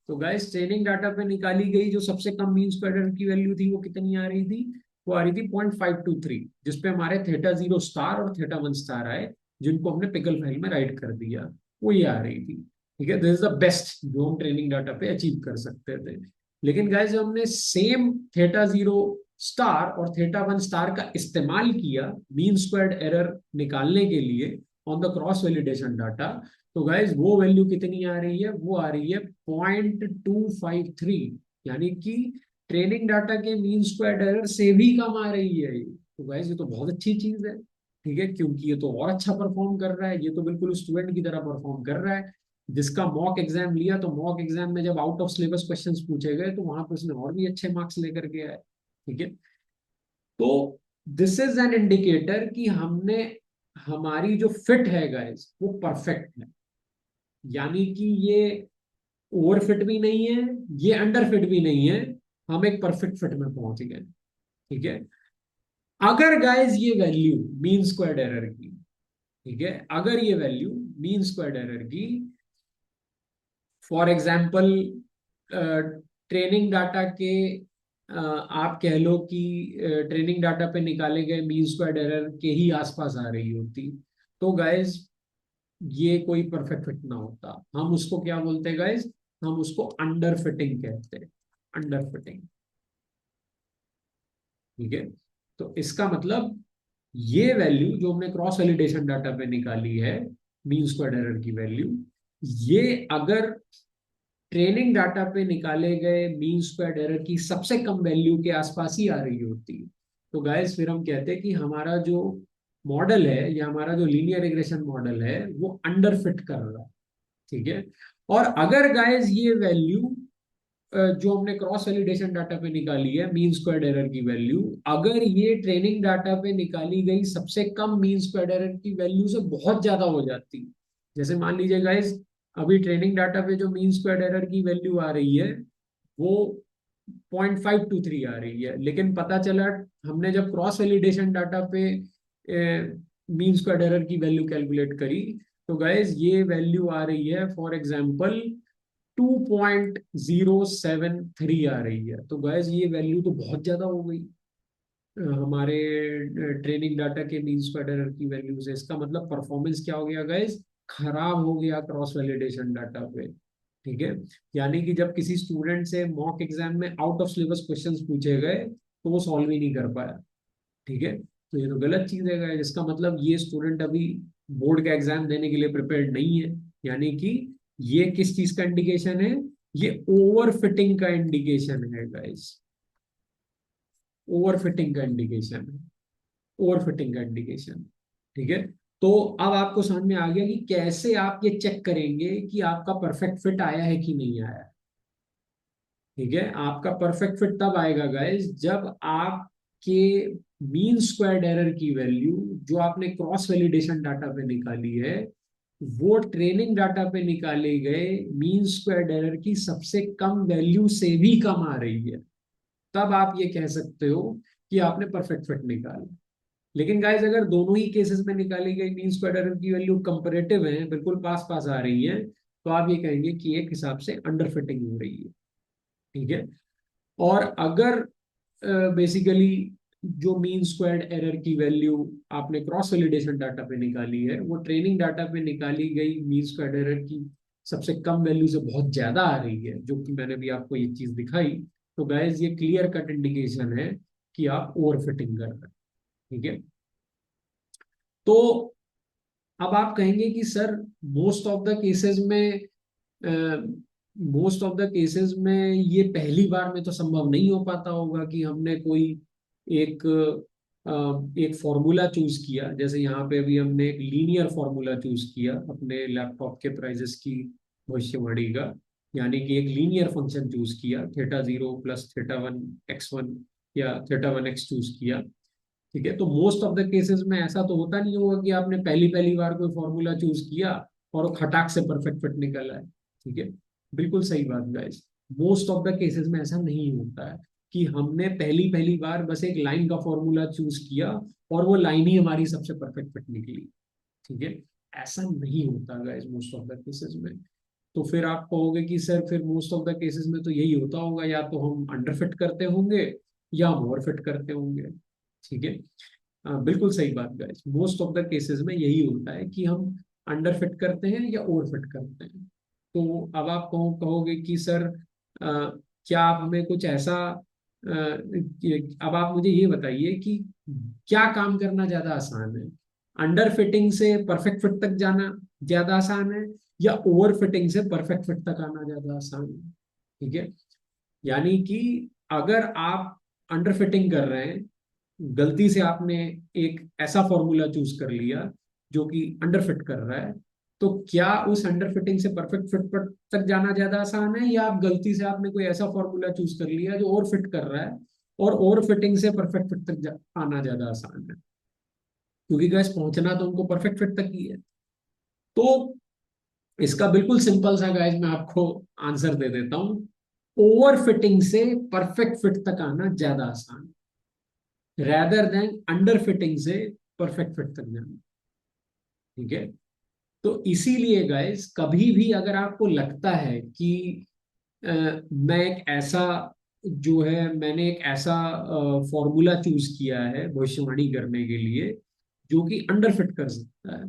तो गाइस ट्रेनिंग डाटा पे निकाली गई जो सबसे कम मीन स्क्वायर एरर की वैल्यू थी वो कितनी आ रही थी? वो आ रही थी 0.523, जिसपे हमारे थीटा 0 स्टार और थीटा 1 स्टार आए, जिनको हमने पिकल फाइल में राइट कर दिया। वो ये आ रही थी। ठीक है, दिस इज द बेस्ट जो हम ट्रेनिंग डाटा पे अचीव कर सकते थे। लेकिन गाइस जब हमने सेम थीटा 0 स्टार और थीटा 1 स्टार का इस्तेमाल किया मीन स्क्वायर्ड एरर निकालने के लिए on the cross validation data, तो गाइज वो वैल्यू कितनी आ रही है? वो आ रही है 0.253, यानी कि ट्रेनिंग डाटा के मीन स्क्वायर्ड एरर से भी कम आ रही है ये। तो गाइज ये तो बहुत अच्छी चीज है। ठीक है, क्योंकि ये तो और अच्छा परफॉर्म कर रहा है, ये तो बिल्कुल स्टूडेंट की तरह परफॉर्म कर रहा है जिसका मॉक एग्जाम लिया, तो मॉक एग्जाम में जब आउट ऑफ सिलेबस क्वेश्चंस पूछे गए तो वहां पर उसने और भी अच्छे मार्क्स लेकर के आए। ठीक है। तो दिस इज एन इंडिकेटर कि हमने हमारी जो फिट है गाइस वो परफेक्ट है, यानी कि ये ओवर फिट भी नहीं है, ये अंडर फिट भी नहीं है, हम एक परफेक्ट फिट में पहुंच गए। ठीक है। अगर गाइस ये वैल्यू मीन स्क्वायर्ड एरर की, ठीक है, अगर ये वैल्यू मीन स्क्वायर्ड एरर की फॉर एग्जांपल ट्रेनिंग डाटा के आप कह लो कि ट्रेनिंग डाटा पे निकाले गए मीन स्क्वायर्ड एरर के ही आसपास आ रही होती, तो गाइस ये कोई परफेक्ट फिट ना होता। हम उसको क्या बोलते हैं गाइस? हम उसको अंडर फिटिंग कहते हैं। Under fitting. ठीक है। तो इसका मतलब ये वैल्यू जो हमने क्रॉस वैलिडेशन डाटा पे निकाली है, मीन स्क्वायर्ड एरर की वैल्यू, ये अगर ट्रेनिंग डाटा पे निकाले गए मीन स्क्वायर्ड एरर की सबसे कम वैल्यू के आसपास ही आ रही होती, तो गाइस फिर हम कहते हैं कि हमारा जो मॉडल है या हमारा जो लीनियर रिग्रेशन मॉडल है वो अंडर फिट कर रहा है। ठीक है। और अगर गाइस ये वैल्यू जो हमने क्रॉस वैलिडेशन डाटा पे निकाली है मीन स्क्वायर्ड एरर की वैल्यू, अगर ये ट्रेनिंग डाटा पे निकाली गई सबसे कम मीन स्क्वायर्ड एरर की वैल्यू से बहुत ज्यादा हो जाती, जैसे मान लीजिए गाइस अभी ट्रेनिंग डाटा पे जो मीन स्क्वायर्ड एरर की वैल्यू आ रही है वो 0.523 आ रही है, लेकिन पता चला हमने जब क्रॉस वैलिडेशन डाटा पे मीन स्क्वायर्ड एरर की वैल्यू कैलकुलेट करी, तो गाइस ये वैल्यू आ रही है फॉर एग्जांपल 2.073 आ रही है। तो गैस ये वैल्यू तो बहुत ज्यादा हो गई हमारे ट्रेनिंग डाटा के मीन स्क्वायर्ड एरर की वैल्यू से। इसका मतलब परफॉर्मेंस क्या हो गया गैस? खराब हो गया क्रॉस वैलिडेशन डाटा पे। ठीक है। यानी कि जब किसी स्टूडेंट से मॉक एग्जाम में आउट ऑफ सिलेबस क्वेश्चंस पूछे गए तो वो सॉल्व ही नहीं कर पाया। ठीक है। तो ये तो गलत चीज है guys। इसका मतलब ये स्टूडेंट अभी बोर्ड का एग्जाम देने के लिए प्रिपेयर्ड नहीं है, यानी कि ये किस चीज का इंडिकेशन है? ये ओवर फिटिंग का इंडिकेशन है गाइस। ओवर फिटिंग का इंडिकेशन है। ओवर फिटिंग का इंडिकेशन। ठीक है। तो अब आपको समझ में आ गया कि कैसे आप ये चेक करेंगे कि आपका परफेक्ट फिट आया है कि नहीं आया है। ठीक है। आपका परफेक्ट फिट तब आएगा गाइस जब आपके मीन स्क्वायर्ड एरर की वैल्यू जो आपने क्रॉस वैलिडेशन डाटा पे निकाली है वो ट्रेनिंग डाटा पे निकाले गए मीन स्क्वायर्ड एरर की सबसे कम वैल्यू से भी कम आ रही है, तब आप ये कह सकते हो कि आपने परफेक्ट फिट निकाला। लेकिन गाइज अगर दोनों ही केसेस में निकाली गई मीन स्क्वायर्ड एरर की वैल्यू कंपेरेटिव है, बिल्कुल पास पास आ रही है, तो आप ये कहेंगे कि एक हिसाब से अंडर फिटिंग हो रही है। ठीक है। और अगर बेसिकली जो मीन स्क्वायर्ड एरर की वैल्यू आपने क्रॉस वैलिडेशन डाटा पे निकाली है, वो ट्रेनिंग डाटा पे निकाली गई मीन स्क्वायर्ड एरर की सबसे कम वैल्यू से बहुत ज्यादा आ रही है, जो कि मैंने भी आपको ये चीज दिखाई, तो गाइज ये क्लियर कट इंडिकेशन है कि आप ओवर फिटिंग कर रहे हैं। ठीक है। तो अब आप कहेंगे कि sir most of the cases में मोस्ट ऑफ द केसेस में ये पहली बार में तो संभव नहीं हो पाता होगा कि हमने कोई एक एक फॉर्मूला चूज किया, जैसे यहाँ पे अभी हमने एक लीनियर फॉर्मूला चूज किया अपने लैपटॉप के प्राइजेस की भविष्यवाणी का, यानी कि एक लीनियर फंक्शन चूज किया, theta zero plus theta 1 x1 या थीटा 1 x चूज किया। ठीक है। तो मोस्ट ऑफ द केसेस में ऐसा तो होता नहीं होगा कि आपने पहली पहली बार कोई फॉर्मूला चूज किया और वो खटाक से परफेक्ट फिट निकल आए। ठीक है। बिल्कुल सही बात guys. Most of the cases में ऐसा नहीं होता है कि हमने पहली पहली बार बस एक लाइन का फॉर्मूला चूज किया और वो लाइन ही हमारी सबसे परफेक्ट फिट निकली। ठीक है। ऐसा नहीं होता guys most of the cases में। तो फिर आप कहोगे कि सर फिर मोस्ट ऑफ द केसेस में तो यही होता होगा, या तो हम अंडर फिट करते होंगे या हम ओवर फिट करते होंगे। ठीक है। बिल्कुल सही बात guys, most of the cases में यही होता है कि हम अंडर फिट करते हैं या ओवर फिट करते हैं। तो अब आप कहोगे कि सर क्या आप हमें कुछ ऐसा अब आप मुझे ये बताइए कि क्या काम करना ज्यादा आसान है, अंडर फिटिंग से परफेक्ट फिट तक जाना ज्यादा आसान है या ओवर फिटिंग से परफेक्ट फिट तक आना ज्यादा आसान है। ठीक है। यानी कि अगर आप अंडर फिटिंग कर रहे हैं, गलती से आपने एक ऐसा फॉर्मूला चूज कर लिया जो कि अंडर फिट कर रहा है, तो क्या उस अंडर फिटिंग से परफेक्ट फिट पर तक जाना ज्यादा आसान है, या आप गलती से आपने कोई ऐसा फॉर्मूला चूज कर लिया जो ओवर फिट कर रहा है और ओवर फिटिंग से परफेक्ट फिट तक आना ज्यादा आसान है, क्योंकि गैस पहुंचना तो उनको परफेक्ट फिट तक ही है। तो इसका बिल्कुल सिंपल सा गाइस मैं आपको आंसर दे देता हूं, ओवर फिटिंग से परफेक्ट फिट तक आना ज्यादा आसान, रैदर देन अंडर फिटिंग से परफेक्ट फिट तक जाना। ठीक है। तो इसीलिए गाइस कभी भी अगर आपको लगता है कि मैं एक ऐसा जो है मैंने एक ऐसा फॉर्मूला चूज किया है भविष्यवाणी करने के लिए जो कि अंडर फिट कर सकता है,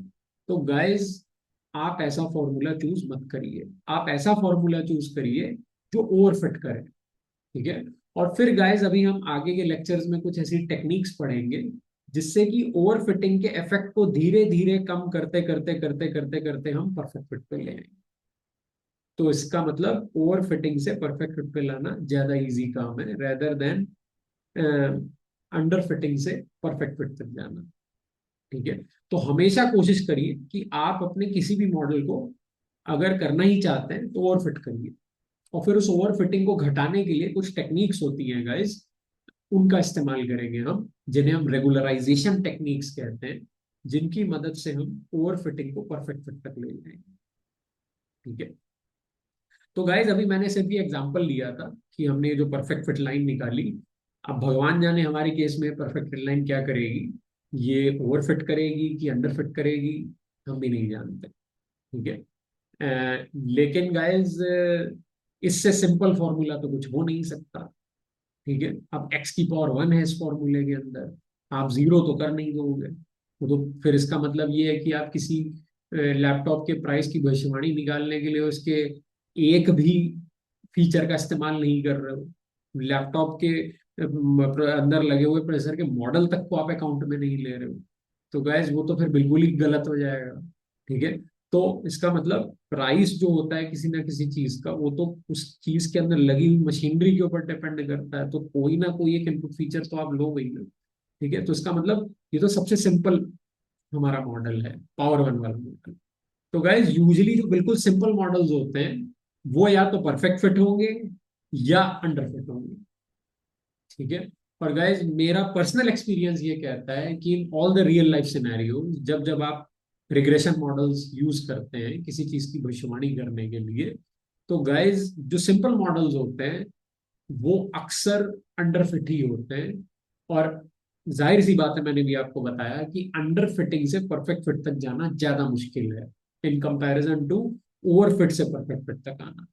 तो गाइस आप ऐसा फॉर्मूला चूज मत करिए, आप ऐसा फॉर्मूला चूज करिए जो ओवर फिट करे। ठीक है। और फिर गाइस अभी हम आगे के लेक्चर्स में कुछ ऐसी टेक्निक्स पढ़ेंगे जिससे कि ओवर फिटिंग के इफेक्ट को धीरे धीरे कम करते करते करते करते करते हम परफेक्ट फिट पे ले आएंगे। तो इसका मतलब ओवर फिटिंग से परफेक्ट फिट पे लाना ज्यादा इजी काम है, रेदर देन अंडर फिटिंग से परफेक्ट फिट तक जाना। ठीक है। तो हमेशा कोशिश करिए कि आप अपने किसी भी मॉडल को अगर करना ही चाहते हैं तो ओवर फिट करिए, और फिर उस ओवर फिटिंग को घटाने के लिए कुछ टेक्निक्स होती हैं गाइस, उनका इस्तेमाल करेंगे हम, जिन्हें हम रेगुलराइजेशन टेक्निक्स कहते हैं, जिनकी मदद से हम ओवर फिटिंग को परफेक्ट फिट तक ले जाएंगे। ठीक है। तो गाइज अभी मैंने सिर्फ ये एग्जांपल लिया था कि हमने जो परफेक्ट फिट लाइन निकाली, अब भगवान जाने हमारे केस में परफेक्ट फिट लाइन क्या करेगी, ये ओवर फिट करेगी कि अंडर फिट करेगी, हम भी नहीं जानते। ठीक है। लेकिन गाइज इससे सिंपल फॉर्मूला तो कुछ हो नहीं सकता। ठीक है। अब x की पावर 1 है इस फॉर्मूले के अंदर, आप जीरो तो कर नहीं दोगे, तो फिर इसका मतलब ये है कि आप किसी लैपटॉप के प्राइस की भविष्यवाणी निकालने के लिए उसके एक भी फीचर का इस्तेमाल नहीं कर रहे हो, लैपटॉप के अंदर लगे हुए प्रोसेसर के मॉडल तक को आप अकाउंट में नहीं ले रहे हो, तो गैस वो तो फिर बिल्कुल ही गलत हो जाएगा। ठीक है। तो इसका मतलब प्राइस जो होता है किसी ना किसी चीज का, वो तो उस चीज के अंदर लगी हुई मशीनरी के ऊपर डिपेंड करता है, तो कोई ना कोई एक इनपुट फीचर तो आप लो ही ना। ठीक है। तो इसका मतलब ये तो सबसे सिंपल हमारा मॉडल है, पावर 1 वाला मॉडल। तो गाइज यूजली जो बिल्कुल सिंपल मॉडल्स होते हैं वो या तो परफेक्ट फिट होंगे या अंडर फिट होंगे। ठीक है। और गाइज मेरा पर्सनल एक्सपीरियंस ये कहता है कि in all the real life scenario, जब जब आप रिग्रेशन मॉडल्स यूज करते हैं किसी चीज की भविष्यवाणी करने के लिए, तो गाइस जो सिंपल मॉडल्स होते हैं वो अक्सर अंडर फिट ही होते हैं। और जाहिर सी बात है, मैंने भी आपको बताया कि अंडर फिटिंग से परफेक्ट फिट तक जाना ज्यादा मुश्किल है in comparison to over fit से परफेक्ट फिट तक आना।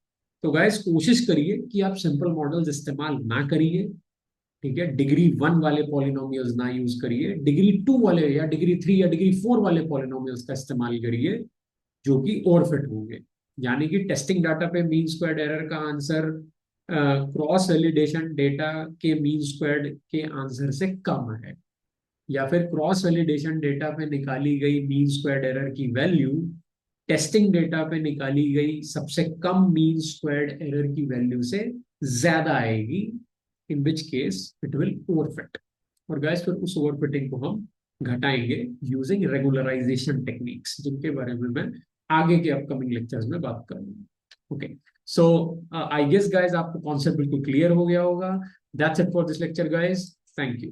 तो गाइस कोशिश करिए कि आप सिंपल मॉडल्स इस्तेमाल ना करिए, ठीक है। डिग्री 1 वाले पॉलिनोमियल्स ना यूज करिए, डिग्री 2 वाले या डिग्री 3 या डिग्री 4 वाले पॉलिनोमियल्स का इस्तेमाल करिए जो कि ओवर फिट होंगे। यानी कि टेस्टिंग डाटा पे मीन स्क्वायर्ड एरर का आंसर क्रॉस वैलिडेशन डेटा के मीन स्क्वायर्ड के आंसर से कम है, या फिर क्रॉस वैलिडेशन डेटा पे निकाली गई मीन स्क्वायर्ड एरर की वैल्यू टेस्टिंग डेटा पे निकाली गई सबसे कम मीन स्क्वायर्ड एरर की वैल्यू से ज्यादा आएगी, इन which case it will overfit. और गाइस फिर उस ओवरफिटिंग को हम घटाएंगे यूजिंग रेगुलराइजेशन टेक्निक्स, जिनके बारे में मैं आगे के अपकमिंग लेक्चर्स में बात करूंगा। Okay, so I guess guys आपको कॉन्सेप्ट बिल्कुल क्लियर हो गया होगा। That's it for this lecture guys, thank you.